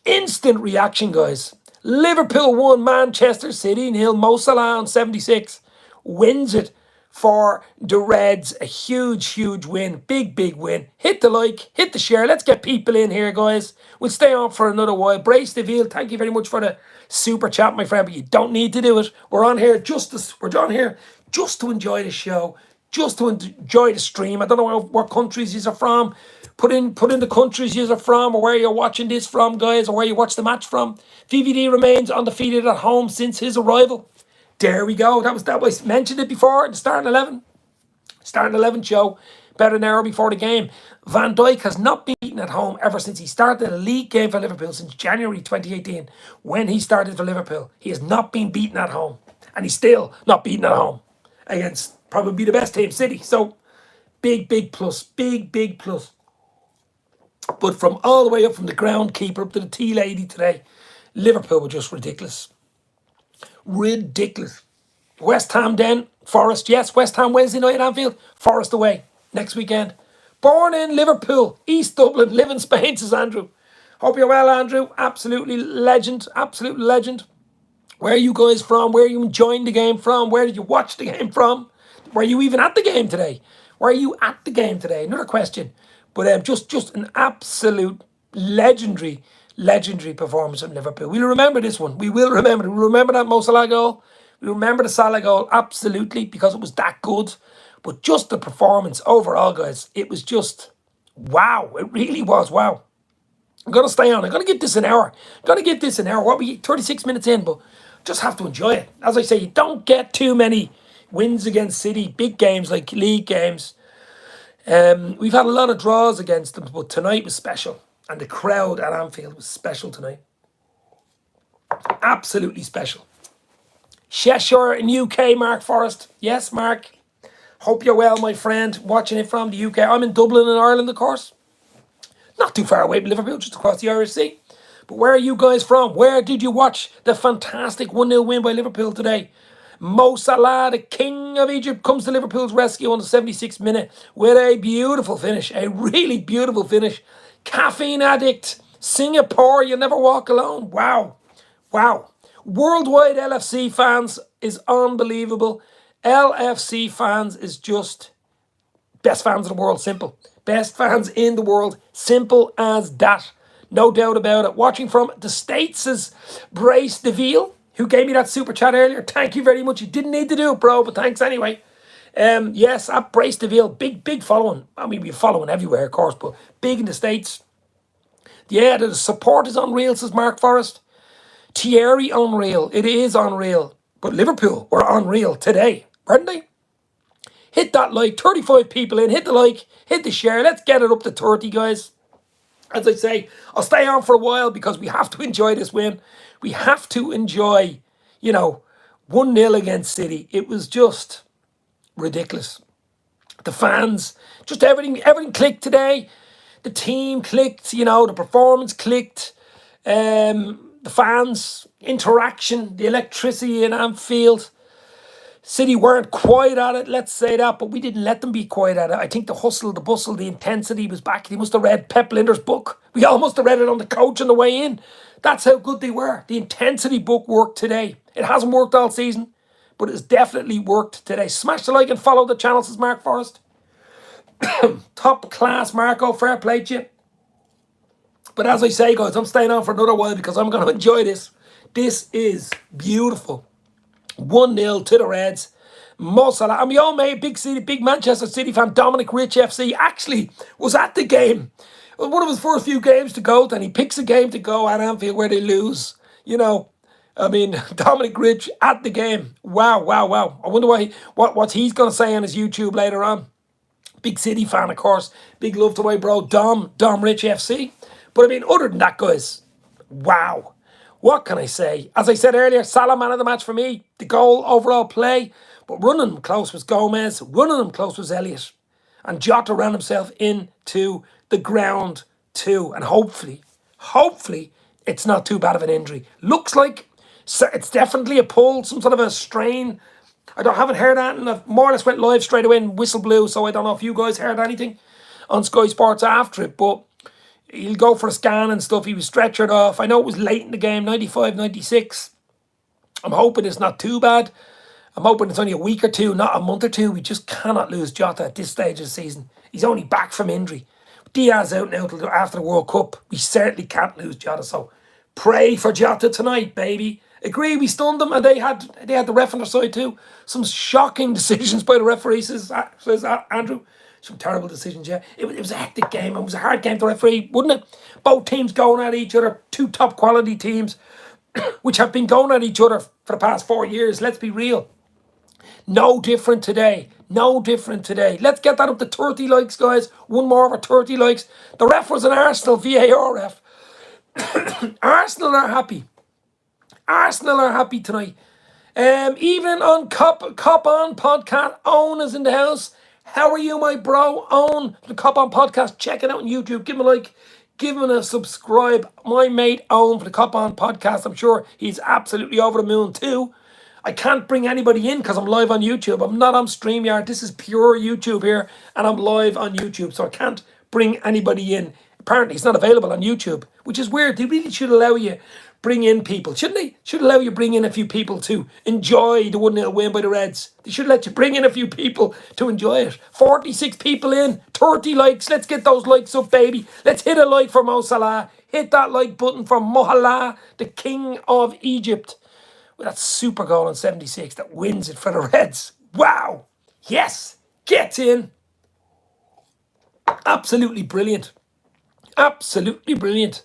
Instant reaction, guys. Liverpool 1, Manchester City 0. Mo Salah on 76 wins it for the Reds. A huge, huge win. Big, big win. Hit the like, hit the share. Let's get people in here, guys. We'll stay on for another while. Brace the veal. Thank you very much for the super chat, my friend, but you don't need to do it. We're on here just to enjoy the show, just to enjoy the stream. I don't know what countries you are from. Put in the countries you are from, or where you're watching this from, guys, or where you watch the match from. VVD remains undefeated at home since his arrival. There we go. That was mentioned it before in the starting 11. Starting 11 show, about an hour before the game. Van Dijk has not been beaten at home ever since he started a league game for Liverpool since January 2018. When he started for Liverpool, he has not been beaten at home. And he's still not beaten at home against probably the best team, City. So, big, big plus. Big, big plus. But from all the way up from the groundkeeper up to the tea lady today, Liverpool were just ridiculous. Ridiculous. West Ham then, Forest. Yes, West Ham Wednesday night at Anfield. Forest away next weekend. Born in Liverpool, East Dublin, live in Spain, says Andrew. Hope you're well, Andrew. Absolutely legend. Absolute legend. Where are you guys from? Where are you enjoying the game from? Where did you watch the game from? Were you even at the game today? Were you at the game today? Another question. But just an absolute legendary performance from Liverpool. We'll remember this one. We will remember it. We'll remember that mosalah goal. We remember the Salah goal, absolutely, because it was that good. But just the performance overall, guys, it was just wow. It really was wow. I'm going to stay on. I'm going to get this an hour. What, we 36 minutes in, but just have to enjoy it. As I say, you don't get too many wins against City, big games like league games. We've had a lot of draws against them, but tonight was special. And the crowd at Anfield was special tonight. Absolutely special. Cheshire in UK, Mark Forrest. Yes, Mark. Hope you're well, my friend. Watching it from the UK. I'm in Dublin in Ireland, of course. Not too far away from Liverpool, just across the Irish Sea. But where are you guys from? Where did you watch the fantastic 1-0 win by Liverpool today? Mo Salah, the king of Egypt, comes to Liverpool's rescue on the 76th minute with a beautiful finish. A really beautiful finish. Caffeine addict. Singapore, you never walk alone. Wow. Wow. Worldwide LFC fans is unbelievable. LFC fans is just best fans in the world. Simple. Best fans in the world. Simple as that. No doubt about it. Watching from the States is Brace DeVille, who gave me that super chat earlier. Thank you very much. You didn't need to do it, bro, but thanks anyway. Yes, at Brace DeVille, big following. I mean, we're following everywhere, of course, but big in the States. Yeah, the support is unreal, says Mark Forrest. Thierry, unreal. It is unreal. But Liverpool were unreal today, weren't they? Hit that like. 35 people in. Hit the like. Hit the share. Let's get it up to 30, guys. As I say, I'll stay on for a while because we have to enjoy this win. We have to enjoy, 1-0 against City. It was just ridiculous. The fans, just everything clicked today. The team clicked, the performance clicked. The fans, interaction, the electricity in Anfield. City weren't quite at it, let's say that, but we didn't let them be quite at it. I think the hustle, the bustle, the intensity was back. They must have read Pep Linder's book. We all must have read it on the coach on the way in. That's how good they were. The intensity book worked today. It hasn't worked all season, but it's definitely worked today. Smash the like and follow the channel, says Mark Forrest. Top class, Marco. Fair play to you. But as I say, guys, I'm staying on for another while because I'm going to enjoy this. This is beautiful. 1-0 to the Reds. Mosalah. And we all made big Manchester City fan, Dominic Rich FC, actually was at the game. It was one of his first few games to go, then he picks a game to go at Anfield where they lose. Dominic Rich at the game. Wow. I wonder what he's going to say on his YouTube later on. Big City fan, of course. Big love to my bro, Dom Rich FC. But other than that, guys, wow. What can I say? As I said earlier, Salah man of the match for me. The goal, overall play. But running them close was Gomez. Running them close was Elliot. And Jota ran himself into the ground too. And hopefully, it's not too bad of an injury. Looks like it's definitely a pull, some sort of a strain. haven't heard that, and I more or less went live straight away and whistle blew, so I don't know if you guys heard anything on Sky Sports after it, but he'll go for a scan and stuff. He was stretchered off. I know it was late in the game, 95, 96. I'm hoping it's not too bad. I'm hoping it's only a week or two, not a month or two. We just cannot lose Jota at this stage of the season. He's only back from injury. Diaz out now till after the World Cup. We certainly can't lose Jota. So pray for Jota tonight, baby. Agree, we stunned them, and they had the ref on their side too. Some shocking decisions by the referee, says Andrew. Some terrible decisions, yeah. It was a hectic game. It was a hard game to referee, wouldn't it? Both teams going at each other. Two top quality teams, which have been going at each other for the past 4 years. Let's be real. No different today. No different today. Let's get that up to 30 likes, guys. One more over 30 likes. The ref was an Arsenal VAR ref. Arsenal are happy. Arsenal are happy tonight. Even on Cop On Podcast, Owen is in the house. How are you, my bro? Owen, the Cop On Podcast. Check it out on YouTube. Give him a like. Give him a subscribe. My mate Owen for the Cop On Podcast. I'm sure he's absolutely over the moon too. I can't bring anybody in because I'm live on YouTube. I'm not on StreamYard. This is pure YouTube here, and I'm live on YouTube, so I can't bring anybody in. Apparently, it's not available on YouTube, which is weird. They really should allow you bring in people, shouldn't they? Should allow you bring in a few people to enjoy the 1-0 win by the Reds. They should let you bring in a few people to enjoy it. 46 people in, 30 likes. Let's get those likes up, baby. Let's hit a like for mosalah. Hit that like button for Mosalah, the king of Egypt, with that super goal in 76 that wins it for the Reds. Wow. Yes. Gets in. Absolutely brilliant. Absolutely brilliant.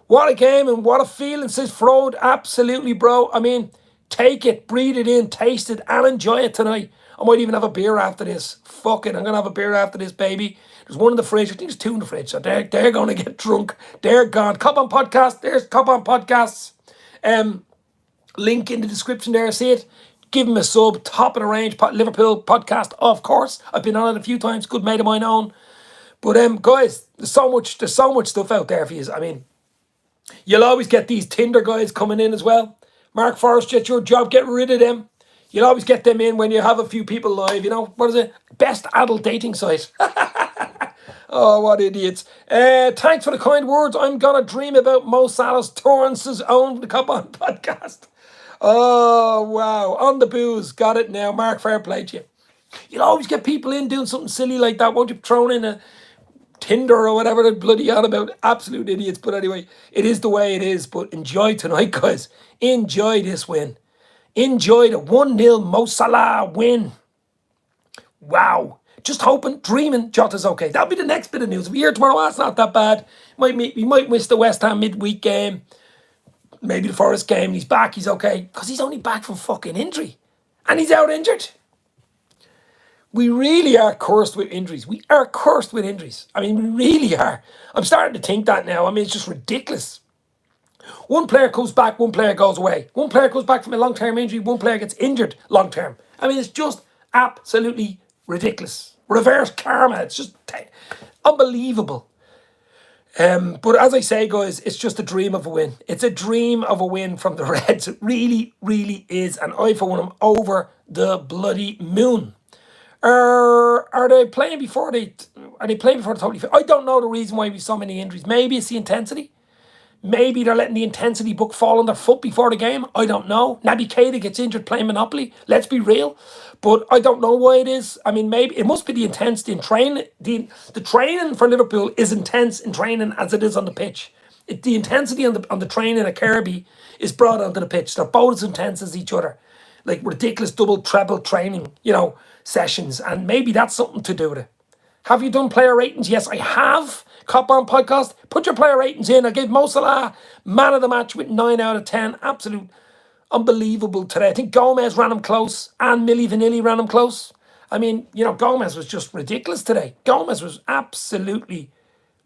What a game and what a feeling, says Frode. Absolutely, bro. I mean, take it, breathe it in, taste it, and enjoy it tonight. I might even have a beer after this. Fuck it, I'm going to have a beer after this, baby. There's one in the fridge. I think there's two in the fridge. So they're going to get drunk. They're gone. Cop On Podcast. There's Cop On Podcasts. Link in the description there. See it? Give him a sub. Top of the range. Liverpool podcast, of course. I've been on it a few times. Good mate of mine own. But guys, there's so much stuff out there for you. I mean, you'll always get these Tinder guys coming in as well. Mark Forrest, it's your job. Get rid of them. You'll always get them in when you have a few people live. You know, what is it? Best adult dating site. Oh, what idiots. Thanks for the kind words. I'm going to dream about Mo Salah's Torrance's own the Cop On Podcast. Oh, wow. On the booze. Got it now. Mark, fair play to you. You'll always get people in doing something silly like that. Won't you? Thrown in a Tinder or whatever they're bloody on about. Absolute idiots. But anyway, it is the way it is. But enjoy tonight, guys. Enjoy this win. Enjoy the 1-0 Mo Salah win. Wow. Just hoping, dreaming Jota's okay. That'll be the next bit of news. If we're here tomorrow, that's not that bad. We might miss the West Ham midweek game. Maybe the Forest game. He's back. He's okay. Because he's only back from fucking injury. And he's out injured. We really are cursed with injuries. We are cursed with injuries. I mean, we really are. I'm starting to think that now. I mean, it's just ridiculous. One player comes back, one player goes away. One player comes back from a long-term injury, one player gets injured long-term. I mean, it's just absolutely ridiculous. Reverse karma. It's just unbelievable. But as I say, guys, it's just a dream of a win. It's a dream of a win from the Reds. It really, really is. And I, for one, am over the bloody moon. Are they playing before the totally fit? I don't know the reason why we so many injuries. Maybe it's the intensity. Maybe they're letting the intensity book fall on their foot before the game. I don't know. Naby Keita gets injured playing Monopoly. Let's be real. But I don't know why it is. I mean, maybe it must be the intensity in training. The training for Liverpool is intense in training as it is on the pitch. The intensity on the training at Kirby is brought onto the pitch. They're both as intense as each other. Like ridiculous double, treble training, sessions. And maybe that's something to do with it. Have you done player ratings? Yes, I have. Cop On Podcast. Put your player ratings in. I gave Mo Salah man of the match with 9 out of 10. Absolute unbelievable today. I think Gomez ran him close and Millie Vanilli ran him close. I mean, Gomez was just ridiculous today. Gomez was absolutely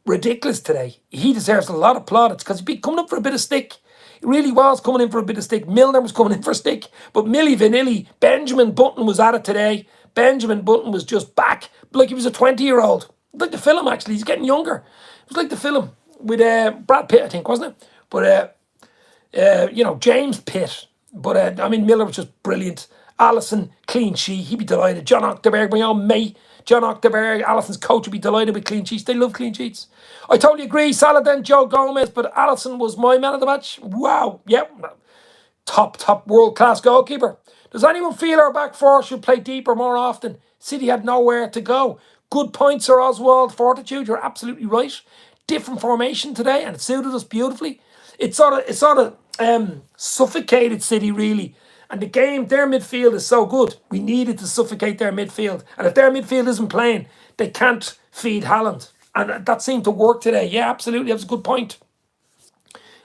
ridiculous today. He deserves a lot of plaudits because he'd been coming up for a bit of stick. He really was coming in for a bit of stick. Milner was coming in for a stick. But Millie Vanilli, Benjamin Button was at it today. Benjamin Button was just back like he was a 20-year-old. Like the film, actually. He's getting younger. It was like the film with Brad Pitt, I think, wasn't it? But, James Pitt. But, Miller was just brilliant. Alisson, clean sheet. He'd be delighted. John Octerberg, my own mate. John Octerberg, Alisson's coach, would be delighted with clean sheets. They love clean sheets. I totally agree. Salah then Joe Gomez, but Alisson was my man of the match. Wow. Yep. top world-class goalkeeper. Does anyone feel our back four should play deeper more often? City had nowhere to go. Good points, Sir Oswald Fortitude. You're absolutely right. Different formation today, and it suited us beautifully. It sort of suffocated City, really. And the game, their midfield is so good. We needed to suffocate their midfield. And if their midfield isn't playing, they can't feed Haaland. And that seemed to work today. Yeah, absolutely. That was a good point.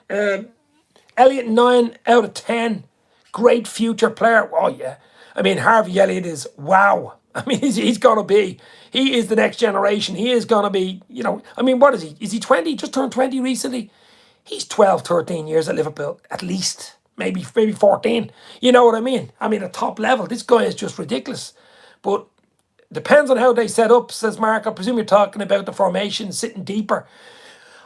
Elliot, 9 out of 10. Great future player. Oh, yeah. I mean, Harvey Elliott is wow. I mean, he's going to be, he is the next generation. He is going to be, I mean, what is he? Is he 20? Just turned 20 recently. He's 12, 13 years at Liverpool, at least. Maybe 14. You know what I mean? I mean, at top level. This guy is just ridiculous. But depends on how they set up, says Mark. I presume you're talking about the formation, sitting deeper.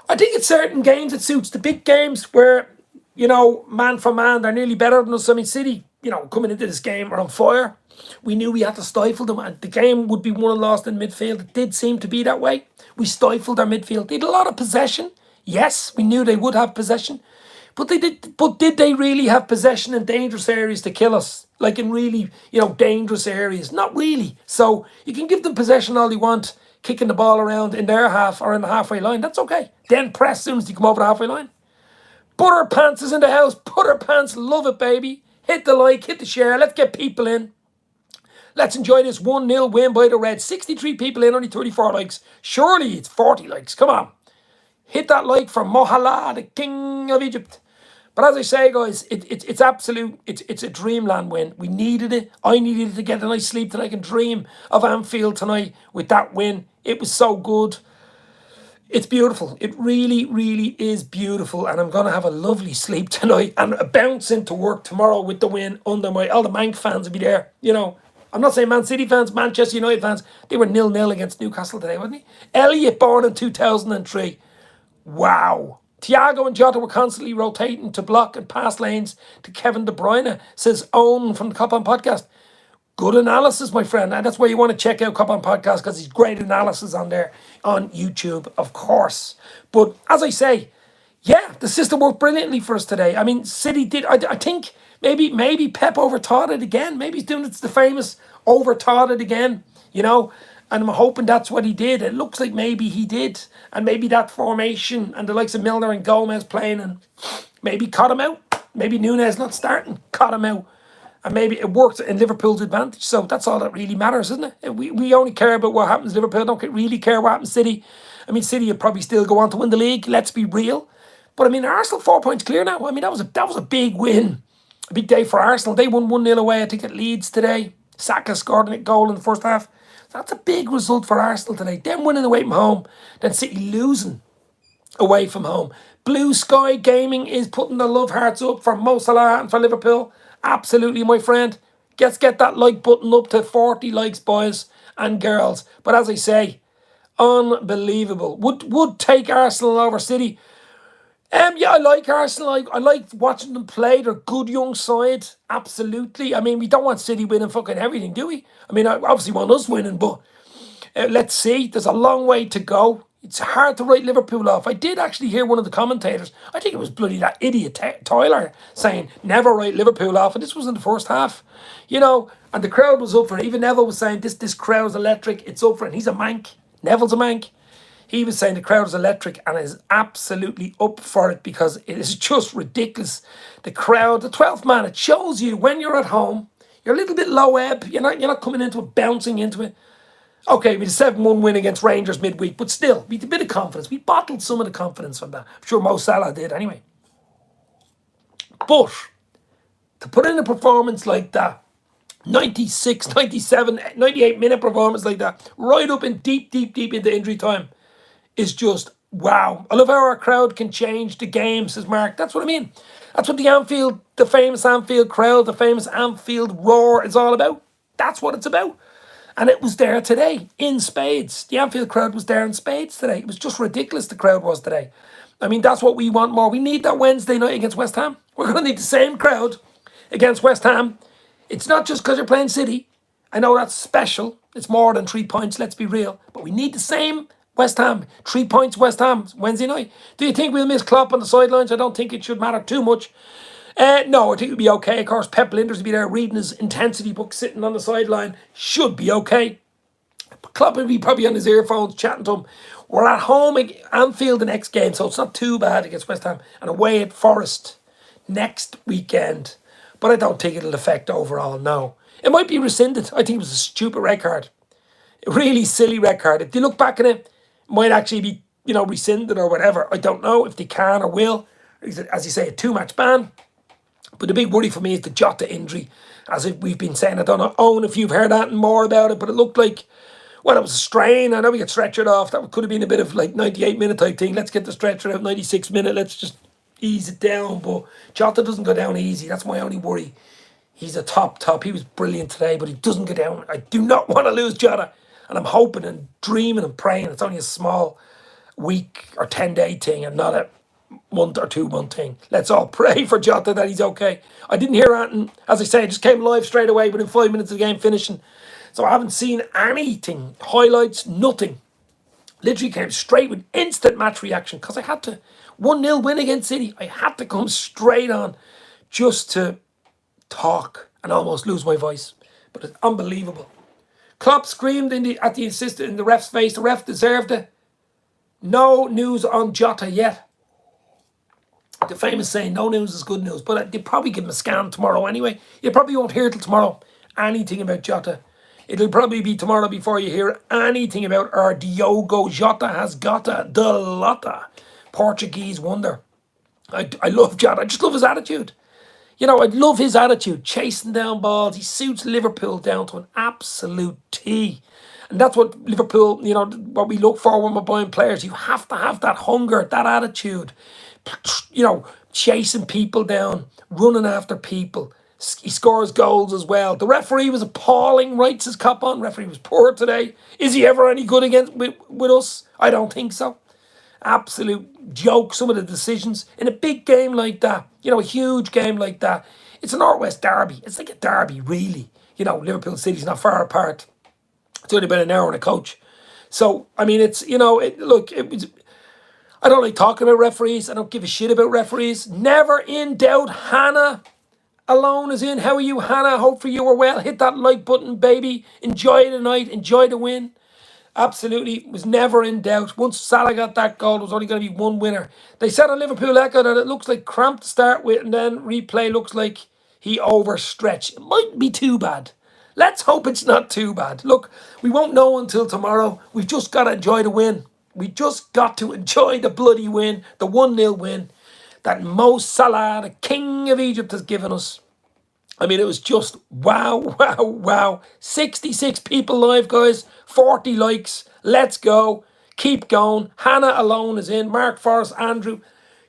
I think it's certain games it suits. The big games where, man for man, they're nearly better than us. I mean, City, coming into this game are on fire. We knew we had to stifle them, and the game would be won and lost in midfield. It did seem to be that way. We stifled our midfield. They had a lot of possession. Yes, we knew they would have possession. But did they really have possession in dangerous areas to kill us? Like in really, dangerous areas? Not really. So you can give them possession all you want, kicking the ball around in their half or in the halfway line. That's okay. Then press as soon as you come over the halfway line. Butter Pants is in the house. Butter Pants, love it, baby. Hit the like, hit the share. Let's get people in. Let's enjoy this 1-0 win by the Reds. 63 people in, only 34 likes. Surely it's 40 likes. Come on. Hit that like for Mosalah, the King of Egypt. But as I say, guys, it's absolute. It's a dreamland win. We needed it. I needed it to get a nice sleep that I can dream of Anfield tonight with that win. It was so good. It's beautiful. It really, really is beautiful. And I'm going to have a lovely sleep tonight and a bounce into work tomorrow with the win under my... All the Manc fans will be there. I'm not saying Man City fans, Manchester United fans. They were 0-0 against Newcastle today, wasn't he? Elliot, born in 2003. Wow. Thiago and Jota were constantly rotating to block and pass lanes to Kevin De Bruyne, says Owen from the Cop On Podcast. Good analysis, my friend. And that's why you want to check out Cop On Podcast, because he's great analysis on there on YouTube, of course. But as I say, yeah, the system worked brilliantly for us today. I mean, City did. I think maybe Pep overthought it again. Maybe he's doing the famous overthought it again, And I'm hoping that's what he did. It looks like maybe he did. And maybe that formation and the likes of Milner and Gomez playing and maybe caught him out. Maybe Nunez not starting, caught him out. And maybe it worked in Liverpool's advantage. So that's all that really matters, isn't it? We only care about what happens to Liverpool. Don't really care what happens to City. I mean, City will probably still go on to win the league. Let's be real. But I mean, Arsenal 4 points clear now. I mean, that was a big win. A big day for Arsenal. They won 1-0 away, I think, at Leeds today. Saka scored a goal in the first half. That's a big result for Arsenal today. Them winning away from home, then City losing away from home. Blue Sky Gaming is putting the love hearts up for mosalah and for Liverpool. Absolutely, my friend. Let's get that like button up to 40 likes, boys and girls. But as I say, unbelievable. Would take Arsenal over City. Yeah, I like Arsenal. I like watching them play. They're a good young side. Absolutely. I mean, we don't want City winning fucking everything, do we? I mean, I obviously want us winning, but let's see. There's a long way to go. It's hard to write Liverpool off. I did actually hear one of the commentators, I think it was bloody that idiot Tyler, saying, never write Liverpool off. And this was in the first half, and the crowd was up for it. Even Neville was saying, this crowd's electric. It's up for it. And he's a mank. Neville's a mank. He was saying the crowd is electric and is absolutely up for it because it is just ridiculous. The crowd, the 12th man, it shows you when you're at home, you're a little bit low ebb. You're not coming into it, bouncing into it. Okay, we had a 7-1 win against Rangers midweek, but still, we had a bit of confidence. We bottled some of the confidence from that. I'm sure Mo Salah did anyway. But to put in a performance like that, 96, 97, 98-minute performance like that, right up in deep into injury time, is just wow. I love how our crowd can change the game, says Mark. That's what I mean. That's what the famous Anfield crowd, the famous Anfield roar is all about. That's what it's about. And it was there today in spades. The Anfield crowd was there in spades today. It was just ridiculous, the crowd was today. I mean, that's what we want more. We need that Wednesday night against West Ham. We're going to need the same crowd against West Ham. It's not just because you're playing City. I know that's special. It's more than 3 points, let's be real. But we need the same West Ham. 3 points West Ham Wednesday night. Do you think we'll miss Klopp on the sidelines? I don't think it should matter too much. No, I think it'll be okay. Of course, Pep Linders will be there reading his intensity book, sitting on the sideline. Should be okay. Klopp will be probably on his earphones chatting to him. We're at home at Anfield the next game, so it's not too bad against West Ham. And away at Forest next weekend. But I don't think it'll affect overall, no. It might be rescinded. I think it was a stupid red card. A really silly red card. If they look back at it, it might actually be, rescinded or whatever. I don't know if they can or will. As you say, a 2-match ban. But the big worry for me is the Jota injury. As if we've been saying, I don't know if you've heard that and more about it, but it looked like, well, it was a strain. I know we got stretchered off. That could have been a bit of like 98-minute type thing. Let's get the stretcher out 96-minute. Let's just ease it down. But Jota doesn't go down easy. That's my only worry. He's a top. He was brilliant today, but he doesn't go down. I do not want to lose Jota. And I'm hoping and dreaming and praying it's only a small week or 10-day thing and not a month or 2-month thing. Let's all pray for Jota that he's okay. I didn't hear anything. As I say, I just came live straight away within 5 minutes of the game finishing. So I haven't seen anything. Highlights, nothing. Literally came straight with instant match reaction because I had to 1-0 win against City. I had to come straight on just to talk and almost lose my voice. But it's unbelievable. Klopp screamed at the assistant in the ref's face. The ref deserved it. No news on Jota yet. The famous saying, no news is good news. But they'll probably give him a scan tomorrow anyway. You probably won't hear till tomorrow anything about Jota. It'll probably be tomorrow before you hear anything about our Diogo Jota has got the lotta. Portuguese wonder. I love Jota. I just love his attitude. I love his attitude. Chasing down balls. He suits Liverpool down to an absolute T. And that's what Liverpool, what we look for when we're buying players. You have to have that hunger, that attitude. Chasing people down, running after people. He scores goals as well. The referee was appalling, writes his cop on. Referee was poor today. Is he ever any good with us? I don't think so. Absolute joke, some of the decisions. In a big game like that, a huge game like that, it's a Northwest derby. It's like a derby, really. Liverpool City's not far apart. It's only about an hour and a coach. So, I mean, it's, it was... I don't like talking about referees. I don't give a shit about referees. Never in doubt. Hannah alone is in. How are you, Hannah? Hopefully you were well. Hit that like button, baby. Enjoy the night. Enjoy the win. Absolutely. Was never in doubt. Once Salah got that goal, there was only going to be one winner. They said on Liverpool Echo that it looks like cramp to start with, and then replay looks like he overstretched. It mightn't be too bad. Let's hope it's not too bad. Look, we won't know until tomorrow. We've just got to enjoy the win. We just got to enjoy the bloody win, the 1-0 win that Mosalah, the king of Egypt, has given us. I mean, it was just wow. 66 people live, guys. 40 likes. Let's go. Keep going. Hannah alone is in. Mark Forrest, Andrew.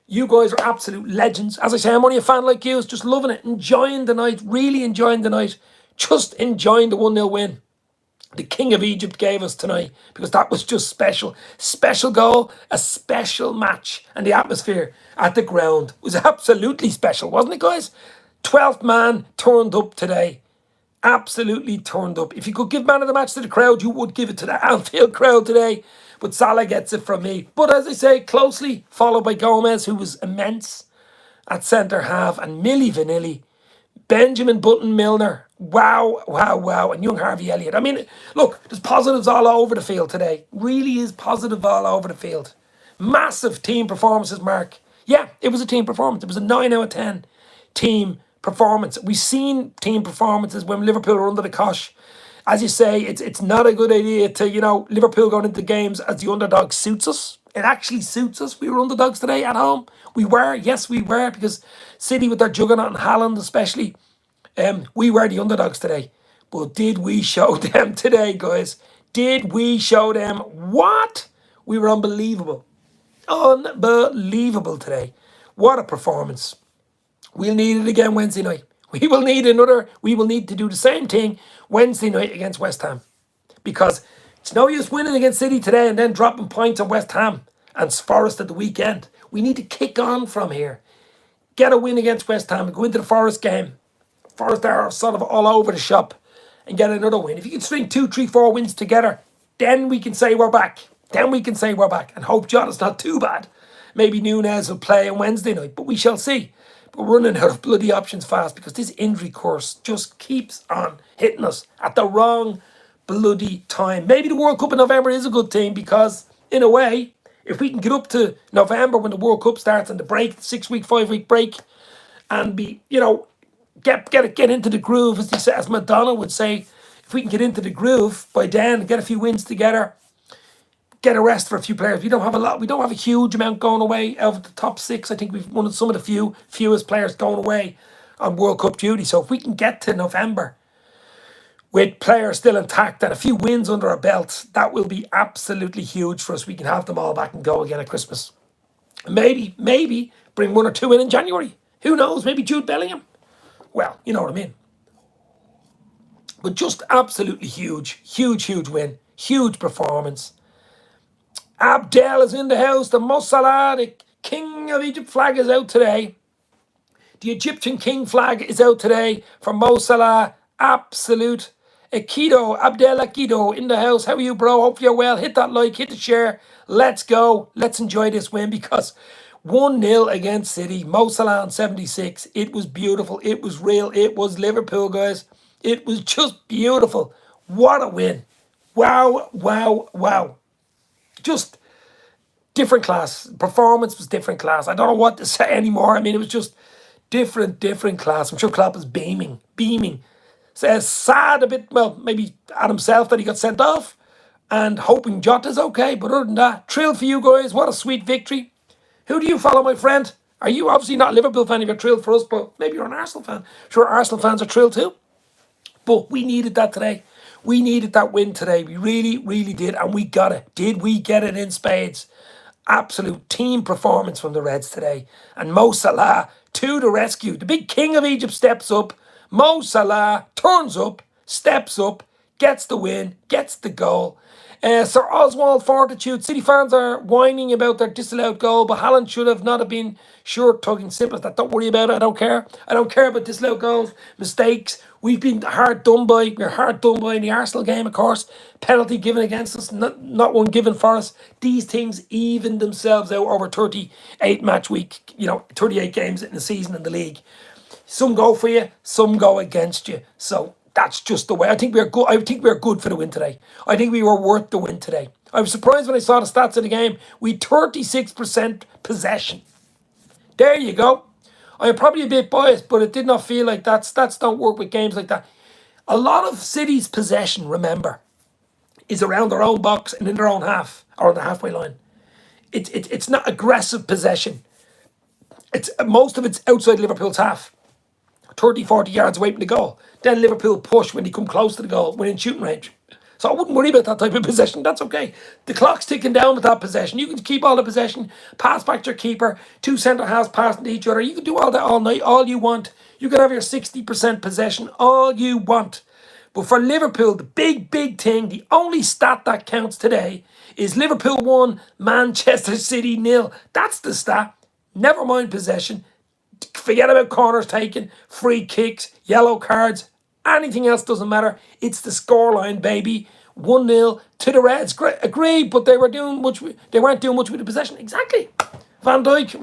You guys are absolute legends. As I say, I'm only a fan like you. It's just loving it. Enjoying the night. Really enjoying the night. Just enjoying the 1-0 win the King of Egypt gave us tonight, because that was just special. Special goal, a special match, and the atmosphere at the ground was absolutely special, wasn't it, guys? 12th man turned up today. Absolutely turned up. If you could give man of the match to the crowd, you would give it to the Anfield crowd today. But Salah gets it from me. But as I say, closely followed by Gomez, who was immense at centre half, and Milli Vanilli, Benjamin Button, Milner. Wow. And young Harvey Elliot. I mean, look, there's positives all over the field today. Really is positive all over the field. Massive team performances, Mark. Yeah, it was a team performance. It was a 9 out of 10 team performance. We've seen team performances when Liverpool are under the cosh. As you say, it's not a good idea to, Liverpool going into games as the underdog suits us. It actually suits us. We were underdogs today at home. We were, yes, we were, because City with their juggernaut and Haaland especially, we were the underdogs today. But did we show them today, guys? Did we show them what? We were unbelievable. Unbelievable today. What a performance. We'll need it again Wednesday night. We will need to do the same thing Wednesday night against West Ham. Because it's no use winning against City today and then dropping points on West Ham and Forest at the weekend. We need to kick on from here. Get a win against West Ham and go into the Forest game. Forest are sort of all over the shop, and get another win. If you can string 2, 3, 4 wins together, then we can say we're back. And hope Jota's not too bad. Maybe Nunez will play on Wednesday night, but we shall see. But we're running out of bloody options fast because this injury course just keeps on hitting us at the wrong bloody time. Maybe the World Cup in November is a good thing because, in a way, if we can get up to November when the World Cup starts and the break, the 6-week, 5-week break, and be, get into the groove, as Madonna would say, if we can get into the groove by then, get a few wins together, get a rest for a few players. We don't have a lot. We don't have a huge amount going away out of the top 6. I think we've one of some of the fewest players going away on World Cup duty. So if we can get to November with players still intact and a few wins under our belt, that will be absolutely huge for us. We can have them all back and go again at Christmas. Maybe bring 1 or 2 in January. Who knows? Maybe Jude Bellingham. Well, you know what I mean. But just absolutely huge win. Huge performance. Abdel is in the house. The mosalah, the King of Egypt flag is out today. The Egyptian King flag is out today for mosalah. Absolute Akido, Abdel Akido in the house. How are you, bro? Hope you're well. Hit that like, hit the share. Let's go. Let's enjoy this win because 1-0 against City. Mosalah on 76. It was beautiful. It was real. It was Liverpool, guys. It was just beautiful. What a win. Wow. Just different class. Performance was different class. I don't know what to say anymore. I mean, it was just different class. I'm sure Klopp is beaming. Says sad a bit, well, maybe at himself that he got sent off and hoping Jota's okay. But other than that, thrill for you guys. What a sweet victory. Who do you follow, my friend? Are you obviously not a Liverpool fan if you're thrilled for us, but maybe you're an Arsenal fan. Sure, Arsenal fans are thrilled too. But we needed that today. We needed that win today. We really did. And we got it. Did we get it in spades? Absolute team performance from the Reds today. And Mo Salah to the rescue. The big King of Egypt steps up. Mo Salah turns up, steps up, gets the win, gets the goal. Sir Oswald Fortitude. City fans are whining about their disallowed goal, but Haaland should have not have been tugging. Simple as that. Don't worry about it. I don't care. I don't care about disallowed goals, mistakes. We've been hard done by. We're hard done by in the Arsenal game, of course. Penalty given against us, not one given for us. These things even themselves out over 38 match week. 38 games in the season in the league. Some go for you, some go against you. So that's just the way. I think we're good. I think we're good for the win today. I think we were worth the win today. I was surprised when I saw the stats of the game. We 36% possession. There you go. I'm probably a bit biased, but it did not feel like that. Stats don't work with games like that. A lot of City's possession, remember, is around their own box and in their own half or on the halfway line. It's not aggressive possession. Most of it's outside Liverpool's half. 30, 40 yards away from the goal. Then Liverpool push when they come close to the goal, when in shooting range. So I wouldn't worry about that type of possession. That's okay. The clock's ticking down with that possession. You can keep all the possession, pass back to your keeper, 2 centre halves passing to each other. You can do all that all night, all you want. You can have your 60% possession, all you want. But for Liverpool, the big thing, the only stat that counts today is Liverpool 1, Manchester City 0. That's the stat. Never mind possession. Forget about corners taken, free kicks, yellow cards, anything else doesn't matter. It's the scoreline, baby. 1-0 to the Reds. Great, agree, but they weren't doing much with the possession. Exactly. Van Dijk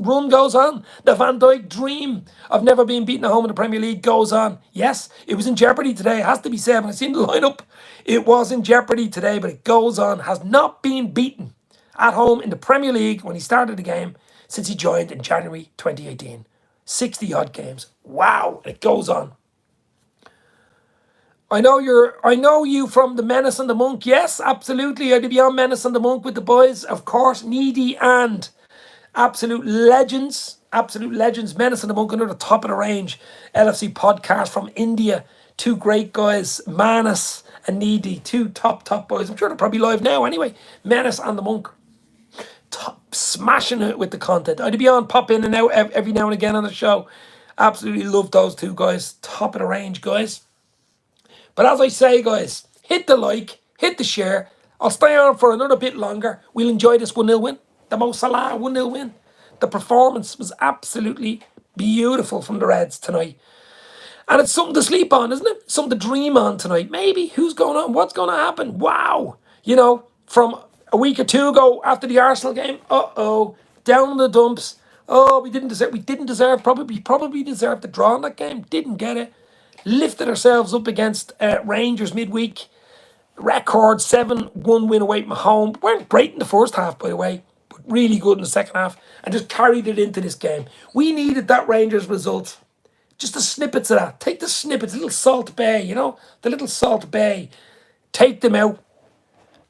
run goes on. The Van Dijk dream of never being beaten at home in the Premier League goes on. Yes, it was in jeopardy today. It has to be said. When I seen the lineup, it was in jeopardy today, but it goes on. Has not been beaten at home in the Premier League when he started the game since he joined in January 2018. 60 odd games. Wow, it goes on. I know you from the Menace and the Monk. Yes, absolutely. I'd be on Menace and the Monk with the boys, of course. Needy and absolute legends. Menace and the Monk under the top of the range. LFC podcast from India. 2 great guys, Menace and Needy. 2 top boys. I'm sure they're probably live now anyway. Menace and the Monk. Smashing it with the content. I'd be on, pop in and out every now and again on the show. Absolutely love those 2 guys. Top of the range, guys. But as I say, guys, hit the like, hit the share. I'll stay on for another bit longer. We'll enjoy this 1-0 win. The Mo Salah 1-0 win. The performance was absolutely beautiful from the Reds tonight. And it's something to sleep on, isn't it? Something to dream on tonight. Maybe. Who's going on? What's going to happen? Wow. From a week or 2 ago after the Arsenal game, down in the dumps. Oh, we didn't deserve, probably deserved the draw in that game. Didn't get it. Lifted ourselves up against Rangers midweek. Record 7-1 win away from home. Weren't great in the first half, by the way, but really good in the second half, and just carried it into this game. We needed that Rangers result. Just the snippets of that. Take the snippets, little Salt Bay, you know, the little Salt Bay. Take them out,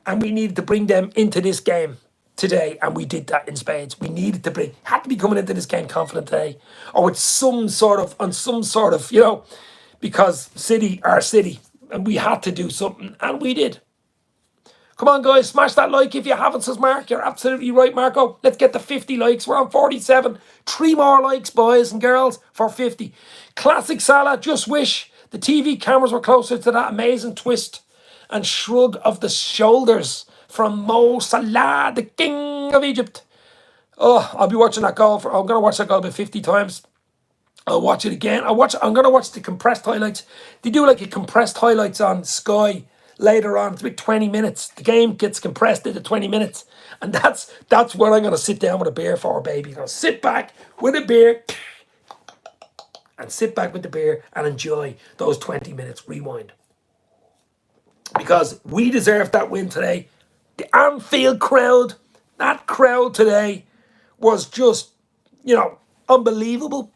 and we needed to bring them into this game today, and we did that in spades. We needed to had to be coming into this game confident today, or with some sort of, you know, because City are City, and we had to do something, and we did. Come on, guys, smash that like if you haven't, says Mark. You're absolutely right, Marco. Let's get to 50 likes. We're on 47. 3 more likes, boys and girls, for 50. Classic Salah. Just wish the TV cameras were closer to that amazing twist and shrug of the shoulders from Mosalah, the king of Egypt. Oh, I'll be watching that goal. I'm going to watch that goal about 50 times. I'll watch it again. I'm going to watch the compressed highlights. They do like a compressed highlights on Sky later on. It's about 20 minutes. The game gets compressed into 20 minutes. And that's what I'm going to sit down with a beer for, baby. I'm going to sit back with a beer and sit back with the beer and enjoy those 20 minutes. Rewind. Because we deserve that win today. The Anfield crowd, that crowd today was just, you know, unbelievable.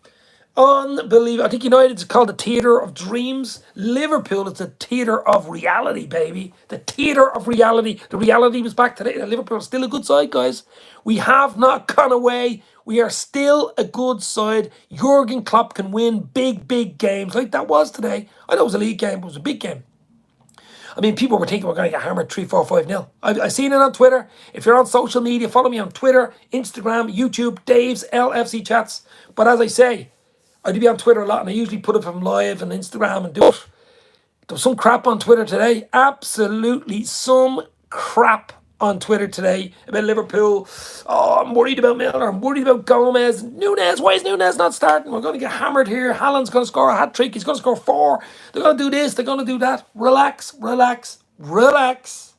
Unbelievable. I think United's called the theatre of dreams. Liverpool is the theatre of reality, baby. The theatre of reality. The reality was back today. Liverpool is still a good side, guys. We have not gone away. We are still a good side. Jurgen Klopp can win big, big games like that was today. I know it was a league game, but it was a big game. I mean, people were thinking we're going to get hammered 3-4-5-0. I've seen it on Twitter. If you're on social media, follow me on Twitter, Instagram, YouTube, Dave's LFC Chats. But as I say, I do be on Twitter a lot, and I usually put it from live and Instagram and do it. There was some crap on Twitter today. Absolutely some crap on Twitter today about Liverpool. Oh, I'm worried about Milner. I'm worried about Gomez. Nunes, why is Nunes not starting? We're going to get hammered here. Haaland's going to score a hat-trick. He's going to score 4. They're going to do this. They're going to do that. Relax, relax, relax.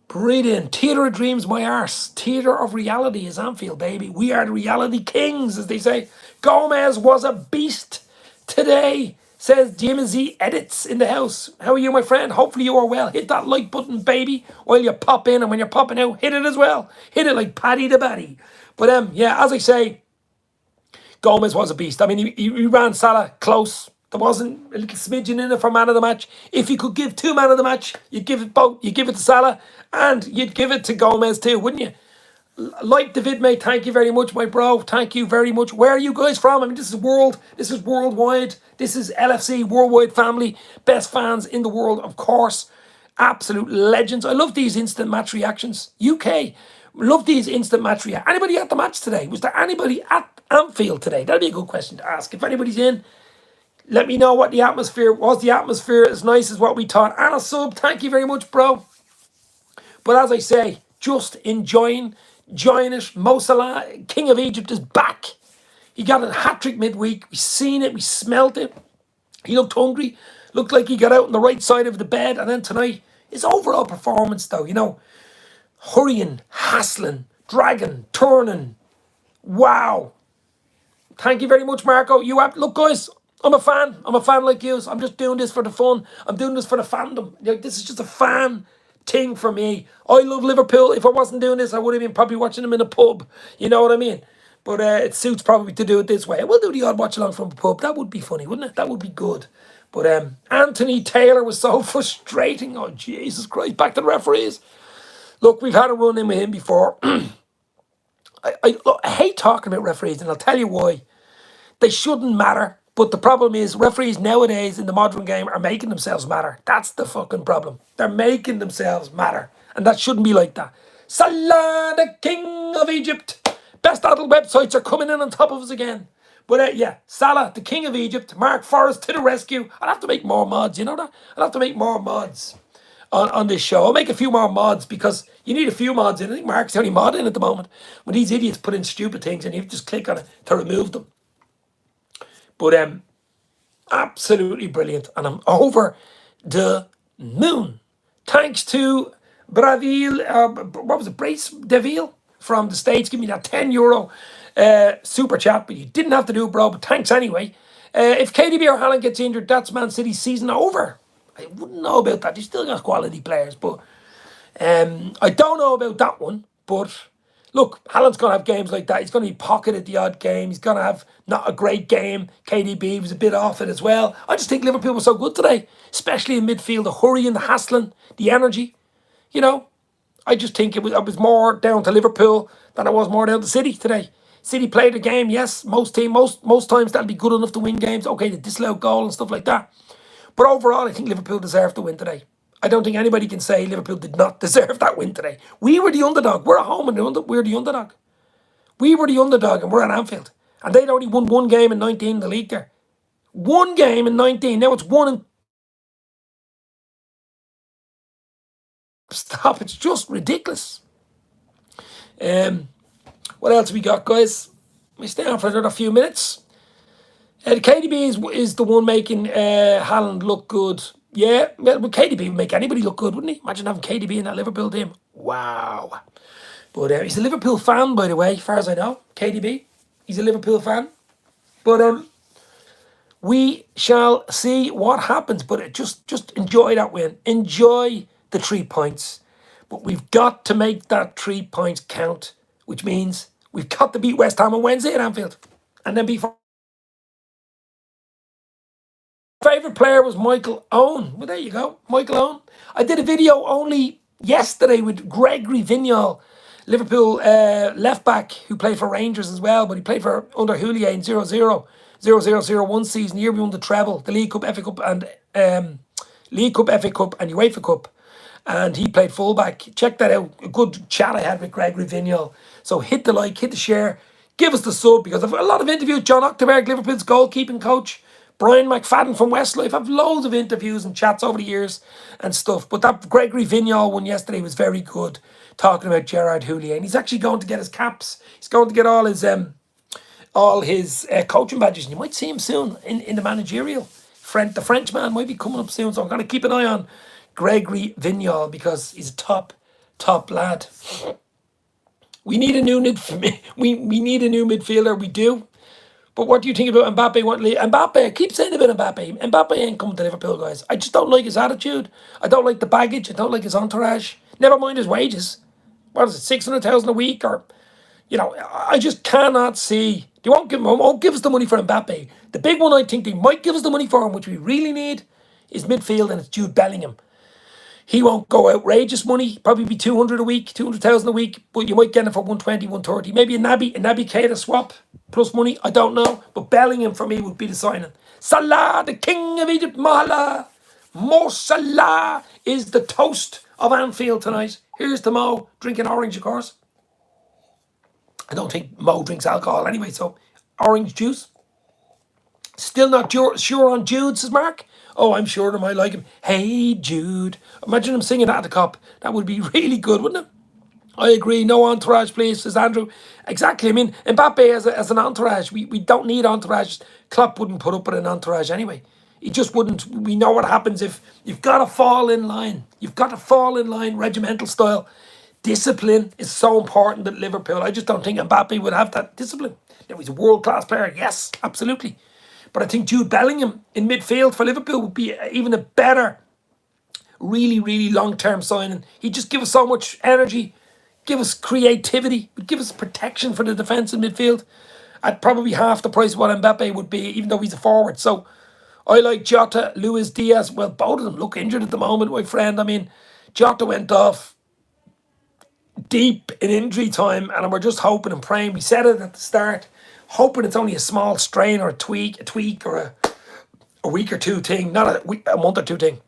Breathe in. Theatre of dreams, my arse. Theatre of reality is Anfield, baby. We are the reality kings, as they say. Gomez was a beast today, says Jimmy Edits in the house. How are you, my friend? Hopefully you are well. Hit that like button, baby, while you pop in. And when you're popping out, hit it as well. Hit it like Paddy the Batty. But yeah, as I say, Gomez was a beast. I mean, he ran Salah close. There wasn't a little smidgen in it for man of the match. If you could give 2 man of the match, you'd give it both. You'd give it to Salah and you'd give it to Gomez too, wouldn't you? Like the vid, mate. Thank you very much, my bro. Thank you very much. Where are you guys from? I mean, this is worldwide. This is LFC, worldwide family. Best fans in the world, of course. Absolute legends. I love these instant match reactions. UK, love these instant match reactions. Anybody at the match today? Was there anybody at Anfield today? That'd be a good question to ask. If anybody's in, let me know what the atmosphere was. The atmosphere as nice as what we thought. Anna Sub, thank you very much, bro. But as I say, just enjoying it. Mo Salah, King of Egypt, is back. He got a hat-trick midweek. We seen it. We smelt it. He looked hungry. Looked like he got out on the right side of the bed. And then tonight, his overall performance, though, you know, hurrying, hassling, dragging, turning. Wow. Thank you very much, Marco. Look, guys, I'm a fan. I'm a fan like you. I'm just doing this for the fun. I'm doing this for the fandom. Like, this is just a fan thing for me. I love Liverpool. If I wasn't doing this, I would have been probably watching them in a pub. You know what I mean? But it suits probably to do it this way. I will do the odd watch along from a pub. That would be funny, wouldn't it? That would be good. But Anthony Taylor was so frustrating. Oh, Jesus Christ. Back to the referees. Look, we've had a run in with him before. Look, I hate talking about referees, and I'll tell you why. They shouldn't matter. But the problem is referees nowadays in the modern game are making themselves matter. That's the fucking problem. They're making themselves matter. And that shouldn't be like that. Salah, the King of Egypt. Best adult websites are coming in on top of us again. But yeah, Salah, the King of Egypt. Mark Forrest to the rescue. I'll have to make more mods, you know that? I'll have to make more mods on this show. I'll make a few more mods because you need a few mods in. I think Mark's the only mod in at the moment. When these idiots put in stupid things and you just click on it to remove them. But absolutely brilliant. And I'm over the moon. Thanks to Braville, what was it, Brace Deville from the States. Give me that €10 super chat, but you didn't have to do it, bro. But thanks anyway. If KDB or Haaland gets injured, that's Man City's season over. I wouldn't know about that. They still got quality players, but I don't know about that one. But look, Haaland's going to have games like that. He's going to be pocketed the odd game. He's going to have not a great game. KDB was a bit off it as well. I just think Liverpool was so good today, especially in midfield. The hurry and the hassling, the energy. You know, I just think it was more down to Liverpool than it was more down to City today. City played the game, yes. Most times that'll be good enough to win games. Okay, the disallowed goal and stuff like that. But overall, I think Liverpool deserved the win today. I don't think anybody can say Liverpool did not deserve that win today. We were the underdog. We're at home and we're the underdog. We were the underdog and we're at Anfield. And they'd only won one game in 19 in the league there. One game in 19. Now it's one in... Stop. It's just ridiculous. What else we got, guys? We stay on for another few minutes. The KDB is the one making Haaland look good. Yeah, well, KDB would make anybody look good, wouldn't he? Imagine having KDB in that Liverpool team. Wow. But he's a Liverpool fan, by the way, as far as I know. KDB, he's a Liverpool fan. But we shall see what happens. But just enjoy that win. Enjoy the 3 points. But we've got to make that 3 points count, which means we've got to beat West Ham on Wednesday at Anfield. And then beat... Favorite player was Michael Owen. Well, there you go, Michael Owen. I did a video only yesterday with Gregory Vignal, Liverpool left back who played for Rangers as well, but he played for under Houllier in 0-0-0-0-0-1 season. Year we won the treble, the League Cup, FA Cup, and League Cup, FA Cup, and UEFA Cup. And he played fullback. Check that out. A good chat I had with Gregory Vignal. So hit the like, hit the share, give us the sub, because I've a lot of interviews. John Octoberg, Liverpool's goalkeeping coach. Brian McFadden from Westlife. I've loads of interviews and chats over the years and stuff. But that Gregory Vignal one yesterday was very good, talking about Gerard Houllier. And he's actually going to get his caps. He's going to get all his coaching badges. And you might see him soon in the managerial. The Frenchman might be coming up soon. So I'm going to keep an eye on Gregory Vignal because he's a top lad. We need a new we need a new midfielder. We do. But what do you think about Mbappe? Mbappe, I keep saying about Mbappe. Mbappe ain't coming to Liverpool, guys. I just don't like his attitude. I don't like the baggage. I don't like his entourage. Never mind his wages. What is it, 600,000 a week? Or, you know, I just cannot see. They won't give us the money for Mbappe. The big one I think they might give us the money for him, which we really need, is midfield, and it's Jude Bellingham. He won't go outrageous money, probably be 200 a week, 200,000 a week, but you might get him for 120, 130. Maybe a Naby Keita swap plus money, I don't know. But Bellingham for me would be the signing. Salah, the king of Egypt, mosalah is the toast of Anfield tonight. Here's to Mo, drinking orange, of course. I don't think Mo drinks alcohol anyway, so orange juice. Still not sure on Jude, says Mark. Oh, I'm sure they might like him. Hey, Jude. Imagine him singing that at the Cop. That would be really good, wouldn't it? I agree. No entourage, please, says Andrew. Exactly. I mean, Mbappe as an entourage. We don't need entourage. Klopp wouldn't put up with an entourage anyway. He just wouldn't. We know what happens if you've got to fall in line. You've got to fall in line, regimental style. Discipline is so important at Liverpool. I just don't think Mbappe would have that discipline. Now, he's a world-class player. Yes, absolutely. But I think Jude Bellingham in midfield for Liverpool would be even a better, really, really long-term signing. He'd just give us so much energy, give us creativity, would give us protection for the defence in midfield at probably half the price of what Mbappe would be, even though he's a forward. So I like Jota, Luis Diaz. Well, both of them look injured at the moment, my friend. I mean, Jota went off deep in injury time, and we're just hoping and praying. We said it at the start. Hoping it's only a small strain or a tweak or a week or two thing, not a month or two thing.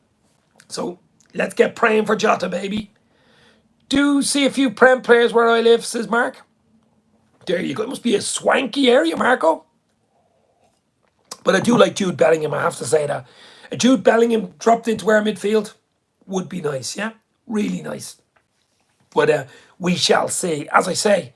So let's get praying for Jota, baby. Do see a few Prem players where I live, says Mark. There you go. It must be a swanky area, Marco. But I do like Jude Bellingham, I have to say that. A Jude Bellingham dropped into our midfield would be nice, yeah? Really nice. But we shall see. As I say,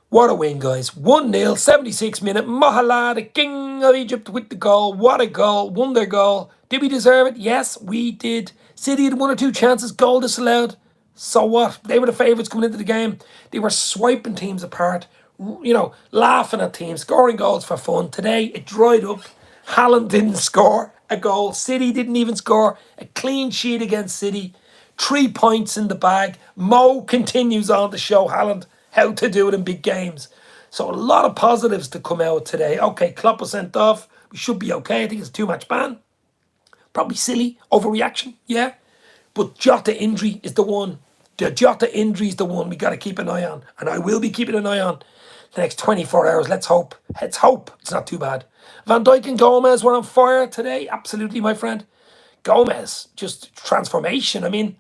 what a win, guys. 1-0, 76th minute. Mosalah, the king of Egypt, with the goal. What a goal. Won their goal. Did we deserve it? Yes, we did. City had one or two chances. Goal disallowed. So what? They were the favourites coming into the game. They were swiping teams apart, laughing at teams, scoring goals for fun. Today, it dried up. Haaland didn't score a goal. City didn't even score a clean sheet against City. 3 points in the bag. Mo continues on to show Haaland how to do it in big games. So a lot of positives to come out today. Okay, Klopp was sent off. We should be okay. I think it's a 2-match ban. Probably silly. Overreaction, yeah. But Jota injury is the one. The Jota injury is the one we got to keep an eye on. And I will be keeping an eye on the next 24 hours. Let's hope. Let's hope it's not too bad. Van Dijk and Gomez were on fire today. Absolutely, my friend. Gomez, just transformation. I mean,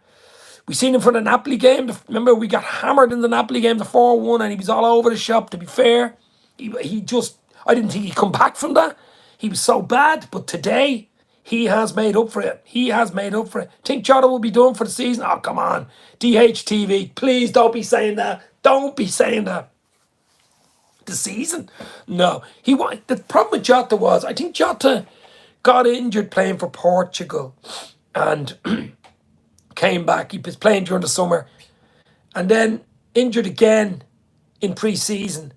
we seen him for the Napoli game. Remember, we got hammered in the Napoli game, the 4-1, and he was all over the shop, to be fair. He just, I didn't think he'd come back from that. He was so bad, but today, he has made up for it. He has made up for it. Think Jota will be done for the season? Oh, come on. DHTV, please don't be saying that. Don't be saying that. The season? No. The problem with Jota was, I think Jota got injured playing for Portugal and came back. He was playing during the summer and then injured again in pre-season.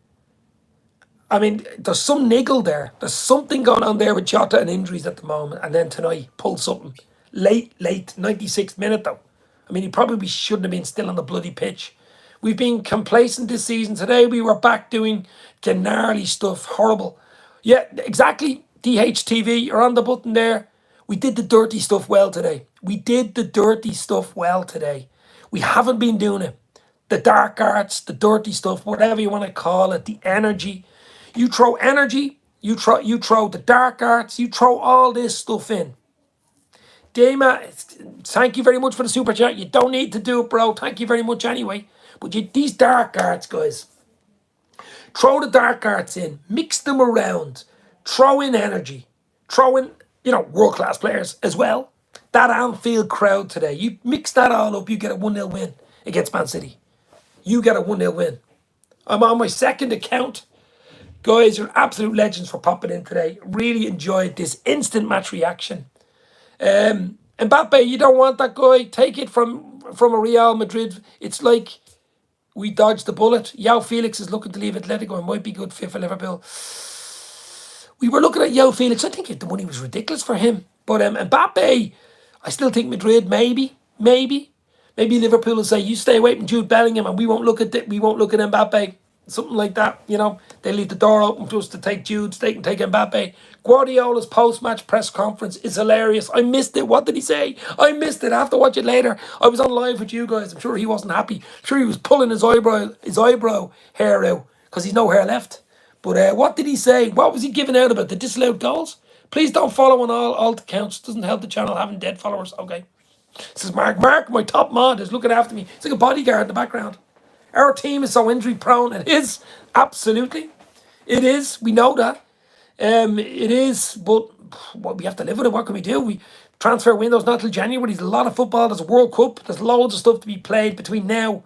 I mean, there's some niggle there. There's something going on there with Jota and injuries at the moment. And then tonight, pulled something. Late, 96th minute though. I mean, he probably shouldn't have been still on the bloody pitch. We've been complacent this season. Today, we were back doing the gnarly stuff. Horrible. Yeah, exactly. DHTV, you're on the button there. We did the dirty stuff well today. We did the dirty stuff well today. We haven't been doing it. The dark arts, the dirty stuff, whatever you want to call it, the energy. You throw energy, you throw the dark arts, you throw all this stuff in. Dama, thank you very much for the super chat. You don't need to do it, bro. Thank you very much anyway. But these dark arts, guys, throw the dark arts in, mix them around, throw in energy, throw in, world-class players as well. That Anfield crowd today, you mix that all up, you get a 1-0 win against Man City. You get a 1-0 win. I'm on my second account. Guys, you're absolute legends for popping in today. Really enjoyed this instant match reaction. Mbappe, you don't want that guy. Take it from a Real Madrid. It's like we dodged the bullet. João Felix is looking to leave Atletico and might be good fit for Liverpool. We were looking at João Felix. I think the money was ridiculous for him. But Mbappe, I still think Madrid, maybe Liverpool will say, you stay away from Jude Bellingham and we won't look at Mbappe. Something like that, They leave the door open to us to take Jude, they can take Mbappe. Guardiola's post-match press conference is hilarious. I missed it. What did he say? I missed it. I have to watch it later. I was on live with you guys. I'm sure he wasn't happy. I'm sure he was pulling his eyebrow hair out because he's no hair left. But what did he say? What was he giving out about the disallowed goals? Please don't follow on all accounts. Doesn't help the channel having dead followers. Okay. This is Mark. Mark, my top mod, is looking after me. It's like a bodyguard in the background. Our team is so injury prone. It is. Absolutely. It is. We know that. It is. But we have to live with it. What can we do? Transfer window's not till January. There's a lot of football. There's a World Cup. There's loads of stuff to be played between now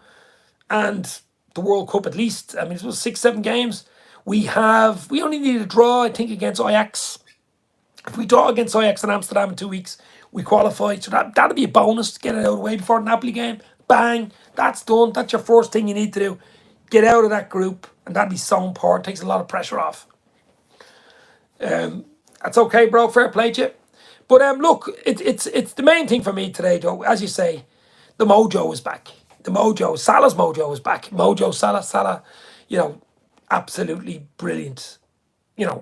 and the World Cup at least. I mean, it was 6-7 games. We only need a draw, I think, against Ajax. If we draw against Ajax in Amsterdam in 2 weeks, we qualify. So that'll be a bonus to get it out of the way before the Napoli game. Bang, that's done. That's your first thing you need to do. Get out of that group, and that'd be so important. Takes a lot of pressure off. That's okay, bro. Fair play to you. But look, it's the main thing for me today, though. As you say, the mojo is back. Salah's mojo is back. Salah, absolutely brilliant.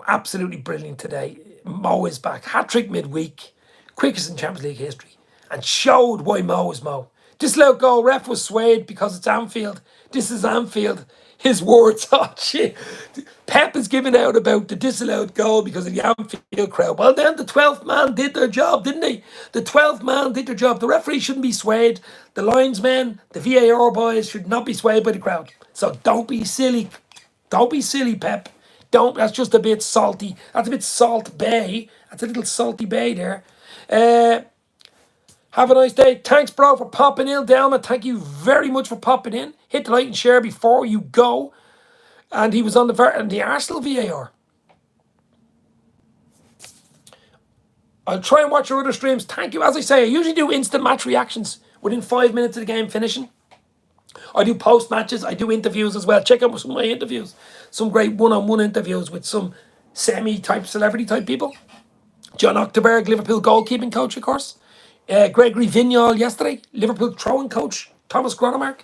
Absolutely brilliant today. Mo is back. Hat-trick midweek. Quickest in Champions League history. And showed why Mo is Mo. Disallowed goal, ref was swayed because it's Anfield. This is Anfield. His words, oh shit. Pep is giving out about the disallowed goal because of the Anfield crowd. Well then, the 12th man did their job, didn't they? The 12th man did their job. The referee shouldn't be swayed. The linesmen, the VAR boys should not be swayed by the crowd. So don't be silly. Don't be silly, Pep. That's just a bit salty. That's a bit Salt Bay. That's a little salty bay there. Have a nice day. Thanks, bro, for popping in. Delma, thank you very much for popping in. Hit the like and share before you go. And he was on the Arsenal VAR. I'll try and watch your other streams. Thank you. As I say, I usually do instant match reactions within 5 minutes of the game finishing. I do post matches. I do interviews as well. Check out some of my interviews. Some great one-on-one interviews with some semi-type celebrity type people. John Octoberg, Liverpool goalkeeping coach, of course. Gregory Vignal yesterday, Liverpool throwing coach. Thomas Gronemark.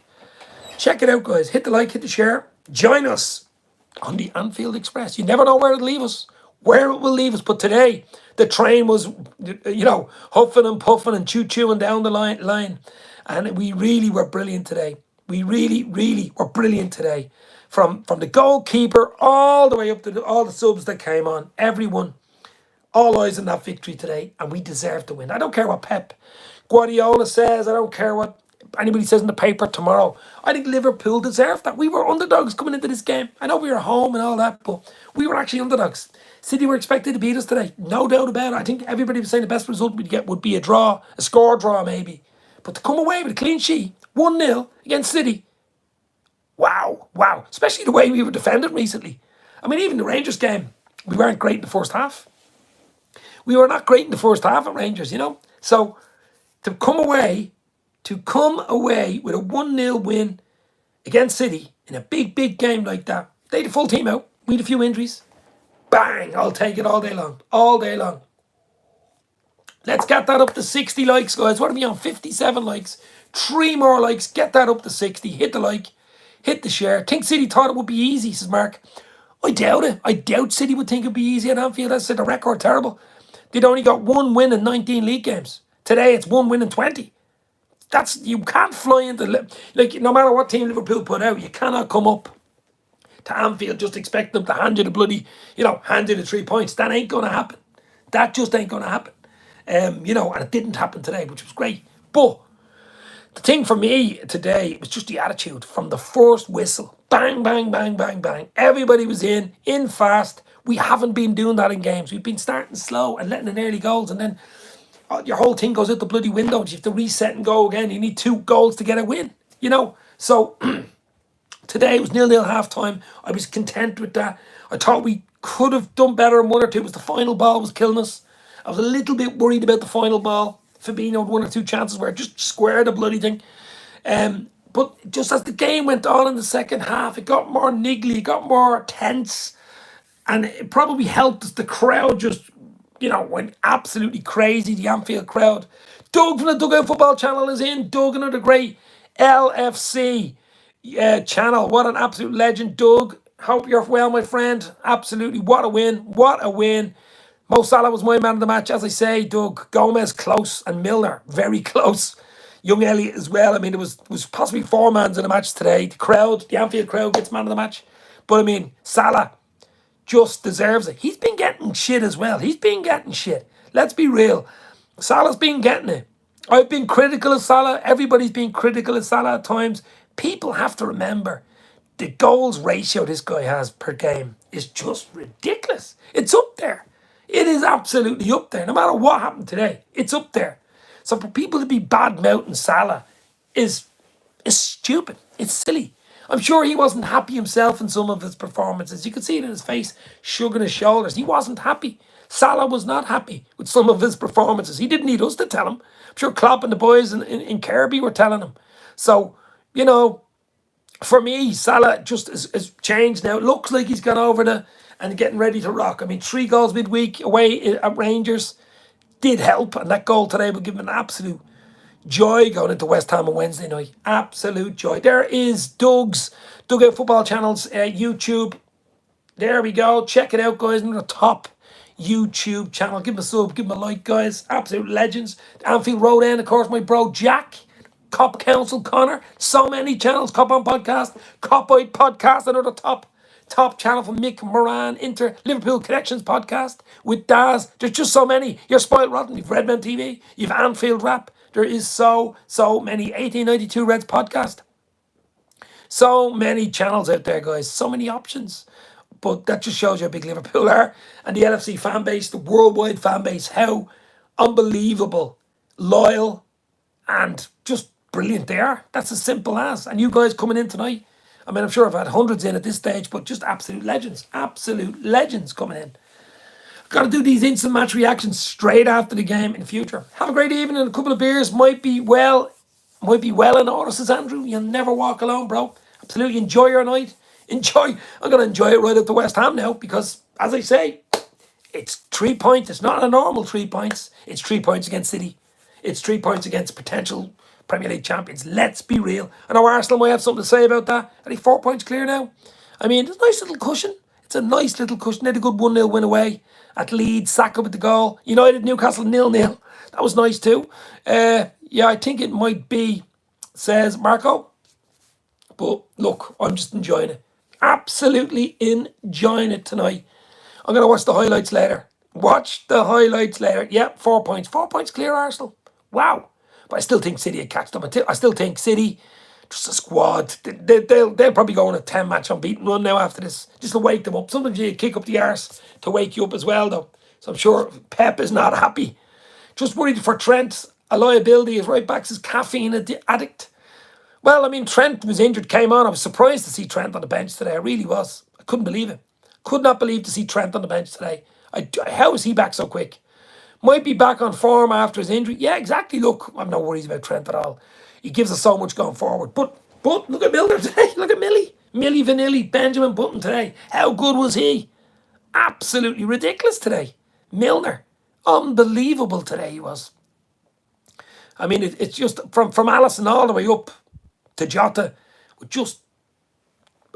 Check it out, guys. Hit the like, hit the share. Join us on the Anfield Express. You never know where it'll leave us, where it will leave us. But today, the train was, huffing and puffing and choo-chooing down the line. And we really were brilliant today. We really, really were brilliant today. From the goalkeeper all the way up to all the subs that came on. Everyone. All eyes on that victory today. And we deserve to win. I don't care what Pep Guardiola says. I don't care what anybody says in the paper tomorrow. I think Liverpool deserved that. We were underdogs coming into this game. I know we were home and all that, but we were actually underdogs. City were expected to beat us today. No doubt about it. I think everybody was saying the best result we'd get would be a draw, a score draw maybe. But to come away with a clean sheet, 1-0 against City, wow. Especially the way we were defended recently. I mean, even the Rangers game, we weren't great in the first half. We were not great in the first half at Rangers, So to come away with a 1-0 win against City in a big game like that, they had a full team out. We had a few injuries. Bang! I'll take it all day long. All day long. Let's get that up to 60 likes, guys. What are we on? 57 likes. 3 more likes. Get that up to 60. Hit the like. Hit the share. Think City thought it would be easy, says Mark. I doubt it. I doubt City would think it would be easy at Anfield. I said the record terrible. They'd only got 1 win in 19 league games. Today it's 1 win in 20. You can't fly into, no matter what team Liverpool put out, you cannot come up to Anfield just expect them to hand you the 3 points. That ain't going to happen. That just ain't going to happen. And it didn't happen today, which was great. But the thing for me today was just the attitude from the first whistle. Bang, bang, bang, bang, bang. Everybody was in fast. We haven't been doing that in games. We've been starting slow and letting in early goals, and then your whole thing goes out the bloody window. You have to reset and go again. You need 2 goals to get a win, So today it was 0-0 half-time. I was content with that. I thought we could have done better in 1 or 2. It was the final ball was killing us. I was a little bit worried about the final ball. Fabinho had 1 or 2 chances where it just squared the bloody thing. But just as the game went on in the second half, it got more niggly, it got more tense. And it probably helped us. The crowd just, went absolutely crazy, the Anfield crowd. Doug from the Dugout Football Channel is in. Doug, another great LFC channel. What an absolute legend, Doug. Hope you're well, my friend. Absolutely. What a win. What a win. Mosalah was my man of the match, as I say. Doug, Gomez close, and Milner very close. Young Elliot as well. I mean, it was possibly 4 mans in the match today. The Anfield crowd gets man of the match. But I mean, Salah just deserves it. He's been getting shit as well. He's been getting shit. Let's be real. Salah's been getting it. I've been critical of Salah. Everybody's been critical of Salah at times. People have to remember the goals ratio this guy has per game is just ridiculous. It's up there. It is absolutely up there. No matter what happened today, it's up there. So for people to be bad-mouthing Salah is stupid. It's silly. I'm sure he wasn't happy himself in some of his performances. You could see it in his face, shrugging his shoulders. He wasn't happy. Salah was not happy with some of his performances. He didn't need us to tell him. I'm sure Klopp and the boys in Kirby were telling him. So, for me, Salah just is changed now. It looks like he's gone over and getting ready to rock. I mean, 3 goals midweek away at Rangers did help. And that goal today will give him an absolute joy going into West Ham on Wednesday night. Absolute joy. There is Doug's Dugout Football Channel's YouTube. There we go. Check it out, guys. Another top YouTube channel. Give him a sub. Give him a like, guys. Absolute legends. Anfield Road End, of course, my bro Jack. Cop Council Connor. So many channels. Cop On Podcast. Cop Out Podcast. Another top channel from Mick Moran. Liverpool Connections Podcast with Daz. There's just so many. You're spoiled rotten. You've Redmen TV. You've Anfield Rap. There is so many. 1892 Reds podcast. So many channels out there, guys. So many options. But that just shows you how big Liverpool are. And the LFC fan base, the worldwide fan base, how unbelievable, loyal, and just brilliant they are. That's as simple as. And you guys coming in tonight, I mean, I'm sure I've had hundreds in at this stage, but just absolute legends. Absolute legends coming in. Got to do these instant match reactions straight after the game in the future. Have a great evening. A couple of beers might be, well, Might be well in order, says Andrew. You'll never walk alone, bro. Absolutely enjoy your night. Enjoy. I'm going to enjoy it right up to West Ham now because, as I say, it's 3 points. It's not a normal 3 points. It's 3 points against City. It's 3 points against potential Premier League champions. Let's be real. I know Arsenal might have something to say about that. Are they 4 points clear now? I mean, it's a nice little cushion. It's a nice little cushion. They had a good 1-0 win away at Leeds. Saka with the goal. United, Newcastle 0-0. That was nice too. Yeah, I think it might be, says Marco. But look, I'm just enjoying it. Absolutely enjoying it tonight. I'm going to watch the highlights later. Watch the highlights later. Yep, 4 points. 4 points clear, Arsenal. Wow. But I still think City had catched them. I still think City, just a squad, they'll probably go on a 10-match unbeaten run now after this, just to wake them up. Sometimes you kick up the arse to wake you up as well, though. So I'm sure Pep is not happy. Just worried for Trent. A liability. His right back's his caffeine addict. Well, I mean, Trent was injured, came on. I was surprised to see Trent on the bench today. I really was. I couldn't believe it. Could not believe to see Trent on the bench today. How is he back so quick? Might be back on form after his injury. Yeah, exactly. Look, I'm no worries about Trent at all. He gives us so much going forward. But look at Milner today. Look at Millie. Millie Vanilli, Benjamin Button today. How good was he? Absolutely ridiculous today. Milner. Unbelievable today he was. I mean, it's just from Alisson all the way up to Jota. Just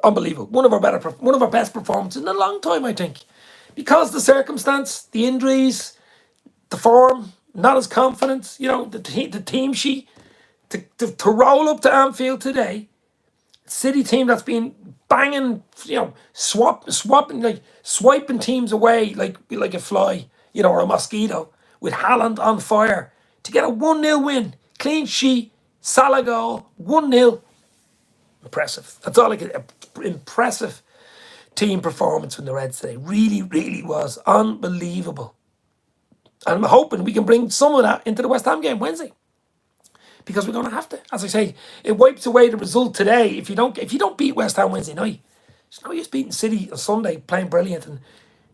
unbelievable. One of our best performances in a long time, I think. Because the circumstance, the injuries, the form, not as confident, the team sheet, to roll up to Anfield today, City team that's been banging, swiping teams away like a fly, or a mosquito, with Haaland on fire, to get a 1-0 win, clean sheet, Salah goal, 1-0. Impressive. That's all I can. Impressive team performance from the Reds today. Really, really was unbelievable. And I'm hoping we can bring some of that into the West Ham game Wednesday, because we're going to have to. As I say, it wipes away the result today. If you don't beat West Ham Wednesday night, it's no use beating City on Sunday, playing brilliant and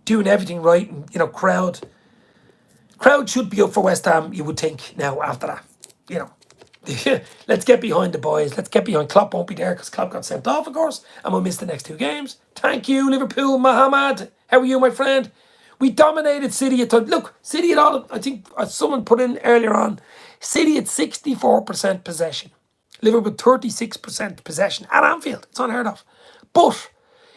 doing everything right. And crowd should be up for West Ham. You would think now after that, Let's get behind the boys. Let's get behind. Klopp won't be there because Klopp got sent off, of course, and we'll miss the next 2 games. Thank you, Liverpool. Mohammed, how are you, my friend? We dominated City at times. Look, City at all. I think someone put in earlier on, City at 64% possession. Liverpool 36% possession at Anfield. It's unheard of. But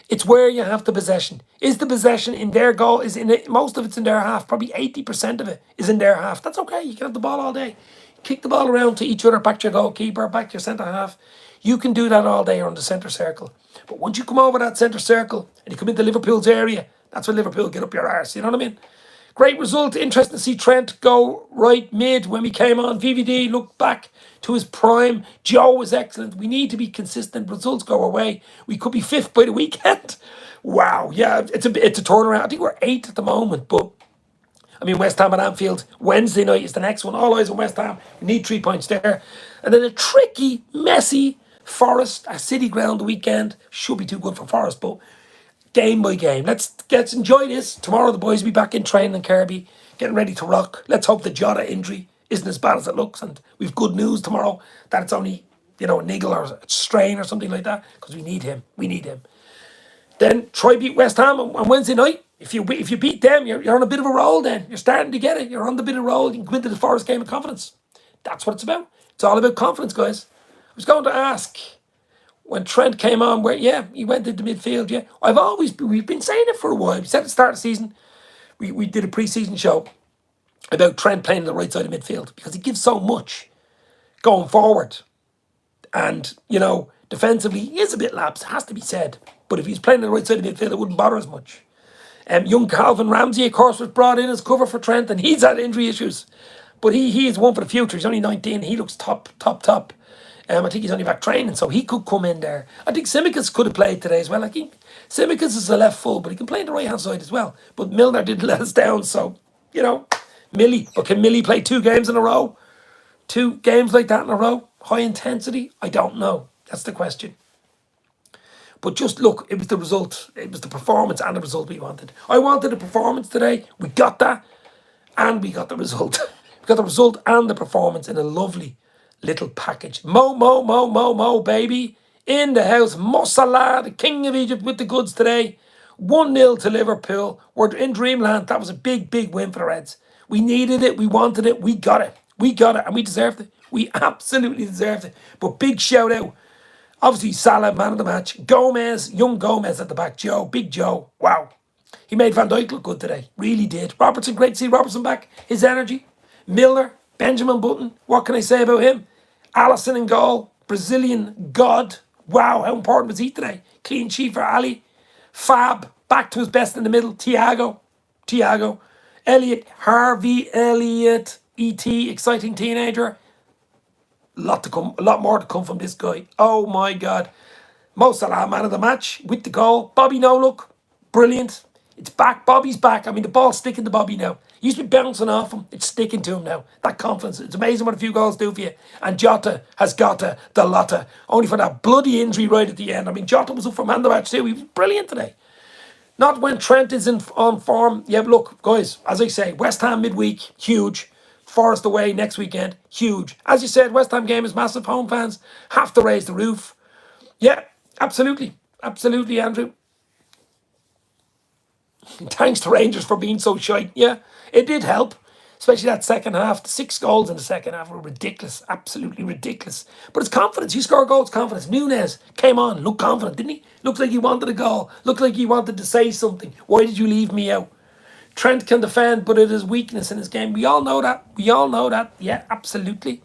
it's where you have the possession. Is the possession in their goal? Is in it? Most of it's in their half. Probably 80% of it is in their half. That's okay. You can have the ball all day. Kick the ball around to each other, back to your goalkeeper, back to your centre half. You can do that all day on the centre circle. But once you come over that centre circle and you come into Liverpool's area, that's when Liverpool get up your arse. You know what I mean? Great result. Interesting to see Trent go right mid when we came on. VVD looked back to his prime. Joe was excellent. We need to be consistent. Results go away. We could be 5th by the weekend. Wow. Yeah, it's a turnaround. I think we're 8th at the moment, but I mean, West Ham at Anfield, Wednesday night is the next one. All eyes on West Ham. We need 3 points there. And then a tricky, messy Forest at City Ground the weekend. Should be too good for Forest, but game by game. Let's enjoy this. Tomorrow the boys will be back in training in Kirby, getting ready to rock. Let's hope the Jota injury isn't as bad as it looks. And we've good news tomorrow that it's only, a niggle or a strain or something like that, because we need him. We need him. Then try beat West Ham on Wednesday night. If you beat them, you're on a bit of a roll then. You're starting to get it. You're on the bit of a roll. You can go into the Forest game of confidence. That's what it's about. It's all about confidence, guys. I was going to ask, when Trent came on, he went into midfield, yeah. We've been saying it for a while. We said at the start of the season, we did a pre-season show about Trent playing on the right side of midfield because he gives so much going forward. And, defensively, he is a bit lapsed, has to be said. But if he's playing on the right side of midfield, it wouldn't bother as much. Young Calvin Ramsey, of course, was brought in as cover for Trent, and he's had injury issues. But he is one for the future. He's only 19. He looks top. I think he's only back training, so he could come in there. I think Tsimikas could have played today as well. I think Tsimikas is a left full, but he can play on the right-hand side as well. But Milner didn't let us down, so, Millie. But can Millie play 2 games in a row? 2 games like that in a row? High intensity? I don't know. That's the question. But just look, it was the result. It was the performance and the result we wanted. I wanted the performance today. We got that. And we got the result. We got the result and the performance in a lovely, little package. Mo, baby. In the house. Mosalah, the king of Egypt with the goods today. 1-0 to Liverpool. We're in dreamland. That was a big, big win for the Reds. We needed it. We wanted it. We got it. We got it. And we deserved it. We absolutely deserved it. But big shout out. Obviously, Salah, man of the match. Gomez, young Gomez at the back. Joe, big Joe. Wow. He made Van Dijk look good today. Really did. Robertson, great to see Robertson back. His energy. Milner, Benjamin Button. What can I say about him? Alisson in goal. Brazilian god. Wow, how important was he today? Clean sheet for Ali. Fab, back to his best in the middle. Thiago. Elliot, Harvey Elliot. E.T., exciting teenager. A lot more to come from this guy. Oh my God. Mo Salah, man of the match with the goal. Bobby no look. Brilliant. It's back. Bobby's back. I mean, the ball's sticking to Bobby now. He used to be bouncing off him. It's sticking to him now. That confidence. It's amazing what a few goals do for you. And Jota has got the lotta. Only for that bloody injury right at the end. I mean, Jota was up for man of the match too. He was brilliant today. Not when Trent is on form. Yeah, but look, guys, as I say, West Ham midweek, huge. Forest away next weekend, huge. As you said, West Ham game is massive. Home fans have to raise the roof. Yeah, absolutely. Absolutely, Andrew. Thanks to Rangers for being so shite. Yeah, it did help. Especially that second half. The 6 goals in the second half were ridiculous. Absolutely ridiculous. But it's confidence. You score goals, confidence. Nunez came on, looked confident, didn't he? Looked like he wanted a goal. Looked like he wanted to say something. Why did you leave me out? Trent can defend, but it is weakness in his game. We all know that. Yeah, absolutely.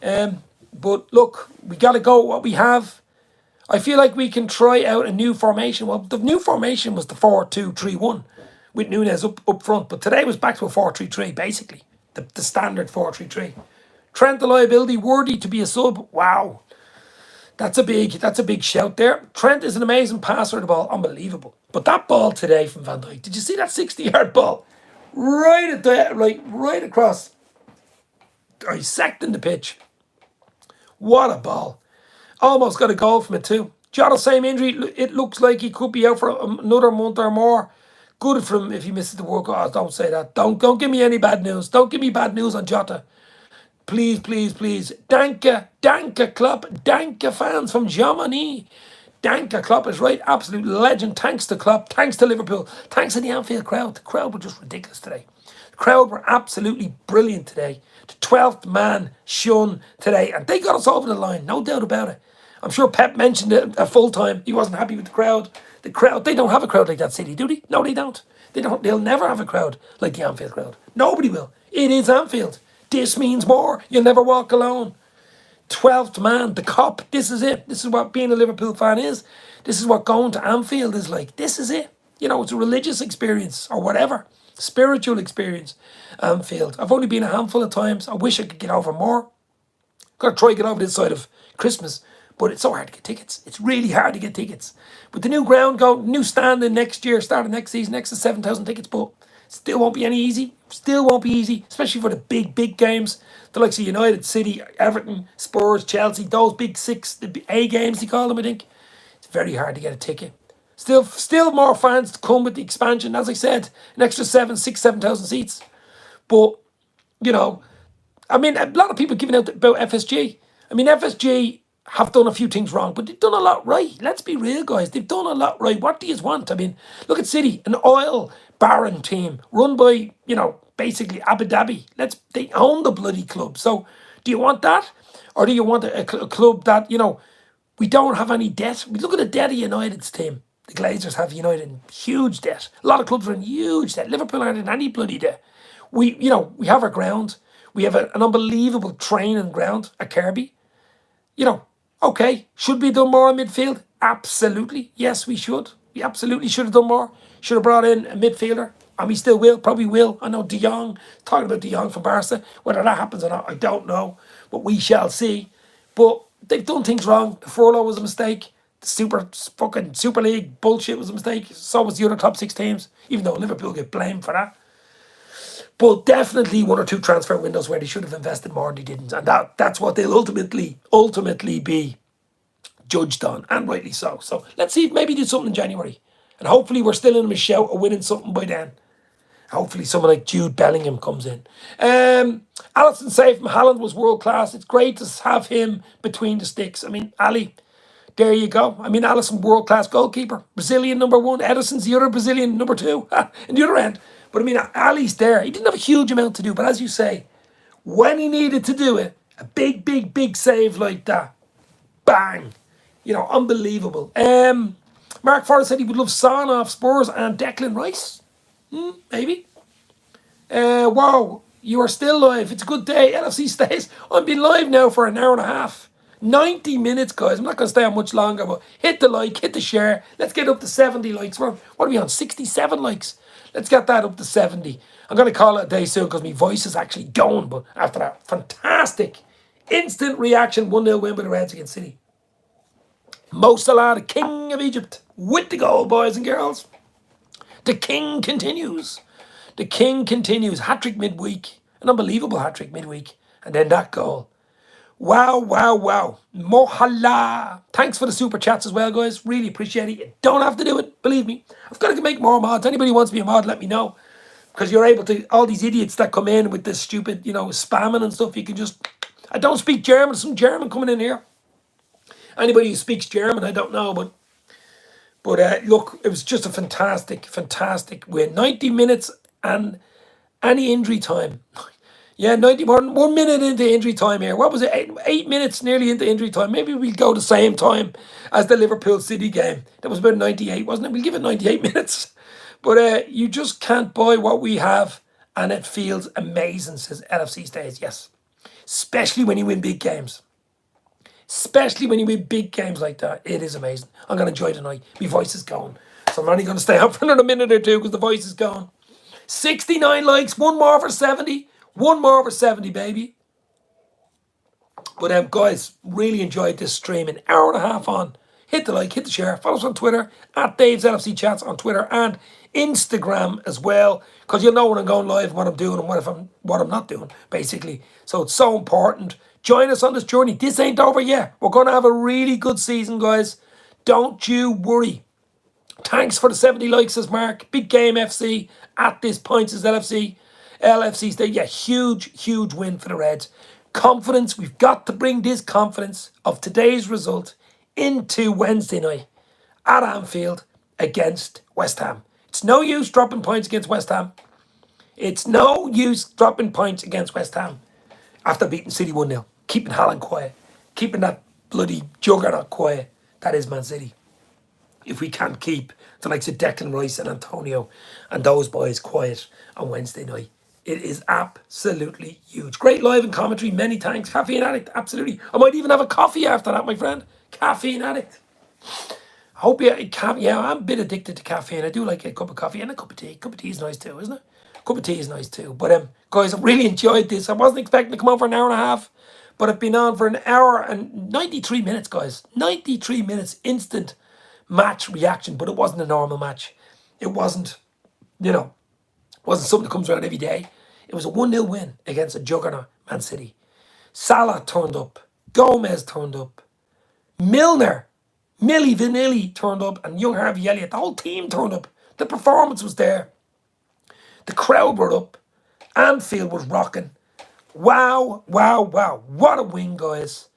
But look, we got to go with what we have. I feel like we can try out a new formation. Well, the new formation was the 4-2-3-1 with Nunez up front. But today was back to a 4-3-3, basically. The standard 4-3-3. Trent, the liability, worthy to be a sub. Wow. That's a big shout there. Trent is an amazing passer of the ball. Unbelievable. But that ball today from Van Dijk, did you see that 60-yard ball? Right across. Dissecting the pitch. What a ball. Almost got a goal from it too. Jota, same injury. It looks like he could be out for another month or more. Good for him if he misses the World Cup. Oh, don't say that. Don't give me any bad news. Don't give me bad news on Jota. Please. Danke, Klopp. Danke, fans from Germany. Danke, Klopp is right. Absolute legend. Thanks to Klopp. Thanks to Liverpool. Thanks to the Anfield crowd. The crowd were just ridiculous today. The crowd were absolutely brilliant today. The 12th man shone today. And they got us over the line. No doubt about it. I'm sure Pep mentioned it at full time. He wasn't happy with the crowd. The crowd, they don't have a crowd like that City, do they? No, they don't. They'll never have a crowd like the Anfield crowd. Nobody will. It is Anfield. This means more. You'll never walk alone. 12th man, the cop. This is it. This is what being a Liverpool fan is. This is what going to Anfield is like. This is it. You know, it's a religious experience or whatever. Spiritual experience. Anfield. I've only been a handful of times. I wish I could get over more. Got to try to get over this side of Christmas. But it's so hard to get tickets. It's really hard to get tickets. With the new ground new standing next year, starting next season, next to 7,000 tickets, but still won't be any easy. Still won't be easy, especially for the big games. The likes of United, City, Everton, Spurs, Chelsea, those big 6, the A games they call them, I think. It's very hard to get a ticket. Still more fans to come with the expansion. As I said, an extra 7,000 seats. But, you know, I mean, a lot of people giving out about FSG. I mean, FSG have done a few things wrong, but they've done a lot right. Let's be real, guys. They've done a lot right. What do you want? I mean, look at City, an oil baron team run by, basically Abu Dhabi. They own the bloody club. So do you want that? Or do you want a club that, we don't have any debt? We look at the debt of United's team. The Glazers have United in huge debt. A lot of clubs are in huge debt. Liverpool aren't in any bloody debt. We have our ground. We have an unbelievable training ground at Kirby. Okay, should we have done more in midfield? Absolutely. Yes, we should. We absolutely should have done more. Should have brought in a midfielder. And we still will, probably will. I know De Jong, talking about De Jong from Barca. Whether that happens or not, I don't know. But we shall see. But they've done things wrong. The furlough was a mistake. The Super League bullshit was a mistake. So was the other top 6 teams. Even though Liverpool get blamed for that. But definitely 1 or 2 transfer windows where they should have invested more and they didn't. And that's what they'll ultimately be judged on. And rightly so. So let's see if maybe do something in January. And hopefully we're still in a shout of winning something by then. Hopefully someone like Jude Bellingham comes in. Alisson safe from Haaland was world class. It's great to have him between the sticks. I mean, Ali, there you go. I mean, Alisson, world class goalkeeper. Brazilian number one. Edison's the other Brazilian number two in the other end. But I mean, Ali's there. He didn't have a huge amount to do. But as you say, when he needed to do it, a big, big, big save like that. Bang. You know, unbelievable. Mark Forrest said he would love Son off Spurs and Declan Rice. Maybe. Wow, you are still live. It's a good day. LFC stays. I've been live now for an hour and a half. 90 minutes, guys. I'm not going to stay on much longer, but hit the like, hit the share. Let's get up to 70 likes. What are we on? 67 likes. Let's get that up to 70. I'm going to call it a day soon because my voice is actually going. But after that fantastic instant reaction 1-0 win by the Reds against City. Mosalah, the king of Egypt, with the goal, boys and girls. The king continues. The king continues. Hat-trick midweek. An unbelievable hat-trick midweek. And then that goal. Wow, wow, wow. Mosalah. Thanks for the super chats as well, guys. Really appreciate it. You don't have to do it. Believe me. I've got to make more mods. Anybody who wants to be a mod, let me know. Because you're able to, all these idiots that come in with this stupid, spamming and stuff, you can just, I don't speak German. Some German coming in here. Anybody who speaks German, I don't know, but look, it was just a fantastic win. 90 minutes and any injury time. Yeah, 1 minute into injury time here. What was it? 8 minutes nearly into injury time. Maybe we'll go the same time as the Liverpool City game. That was about 98, wasn't it? We'll give it 98 minutes. But you just can't buy what we have, and it feels amazing, says LFC Stays. Yes, especially when you win big games. Especially when you win big games like that. It is amazing. I'm going to enjoy tonight. My voice is gone. So I'm only going to stay up for another minute or two because the voice is gone. 69 likes. One more for 70. One more for 70, baby. But guys, really enjoyed this stream. An hour and a half on. Hit the like, hit the share. Follow us on Twitter. At Dave's LFC Chats on Twitter and Instagram as well. Because you'll know when I'm going live, what I'm doing and what I'm not doing, basically. So it's so important. Join us on this journey. This ain't over yet. We're going to have a really good season, guys. Don't you worry. Thanks for the 70 likes, says Mark. Big game FC. At this point, says LFC. LFC State. Yeah, huge win for the Reds. Confidence. We've got to bring this confidence of today's result into Wednesday night at Anfield against West Ham. It's no use dropping points against West Ham. It's no use dropping points against West Ham after beating City 1-0. Keeping Haaland quiet. Keeping that bloody juggernaut quiet. That is Man City. If we can't keep the likes of Declan Rice and Antonio and those boys quiet on Wednesday night, it is absolutely huge. Great live and commentary. Many thanks. Caffeine Addict. Absolutely. I might even have a coffee after that, my friend. Caffeine Addict. I hope I'm a bit addicted to caffeine. I do like a cup of coffee and a cup of tea. A cup of tea is nice too, isn't it? A cup of tea is nice too. But guys, I really enjoyed this. I wasn't expecting to come on for an hour and a half. But I've been on for an hour and 93 minutes, guys. 93 minutes, instant match reaction. But it wasn't a normal match. It wasn't, wasn't something that comes around every day. It was a 1-0 win against a juggernaut, Man City. Salah turned up. Gomez turned up. Milner, Milli Vanilli turned up. And young Harvey Elliot. The whole team turned up. The performance was there. The crowd were up. Anfield was rocking. Wow. What a win, guys.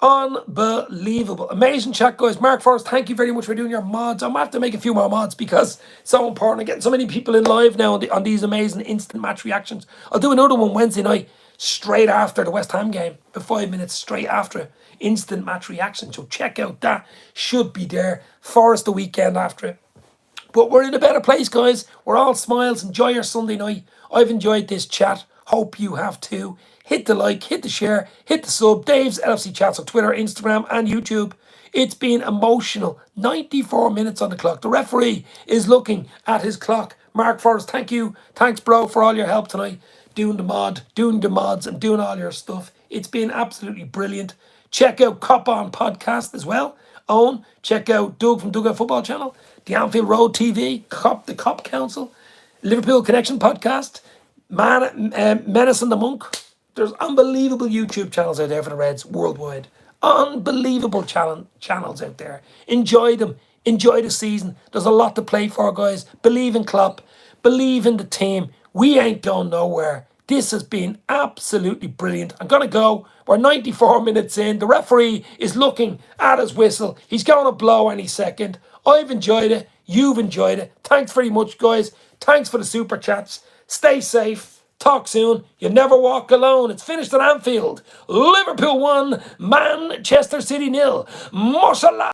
Unbelievable. Amazing chat, guys. Mark Forrest, thank you very much for doing your mods. I'm going to have to make a few more mods because it's so important. I'm getting so many people in live now on these amazing instant match reactions. I'll do another one Wednesday night, straight after the West Ham game. For 5 minutes straight after. Instant match reaction. So check out that. Should be there. Forrest the weekend after it. But we're in a better place, guys. We're all smiles. Enjoy your Sunday night. I've enjoyed this chat. Hope you have too. Hit the like, hit the share, hit the sub. Dave's LFC Chats on Twitter, Instagram and YouTube. It's been emotional. 94 minutes on the clock. The referee is looking at his clock. Mark Forrest, thank you. Thanks, bro, for all your help tonight. Doing the mods and doing all your stuff. It's been absolutely brilliant. Check out Cop On Podcast as well. Check out Doug from Dugout Football Channel. The Anfield Road TV. The Cop Council. Liverpool Connection Podcast. Menace and the Monk. There's unbelievable YouTube channels out there for the Reds worldwide. Unbelievable channels out there. Enjoy them. Enjoy the season. There's a lot to play for, guys. Believe in Klopp. Believe in the team. We ain't going nowhere. This has been absolutely brilliant. I'm going to go. We're 94 minutes in. The referee is looking at his whistle. He's going to blow any second. I've enjoyed it. You've enjoyed it. Thanks very much, guys. Thanks for the super chats. Stay safe. Talk soon. You never walk alone. It's finished at Anfield. Liverpool 1, Manchester City 0. Mosalah.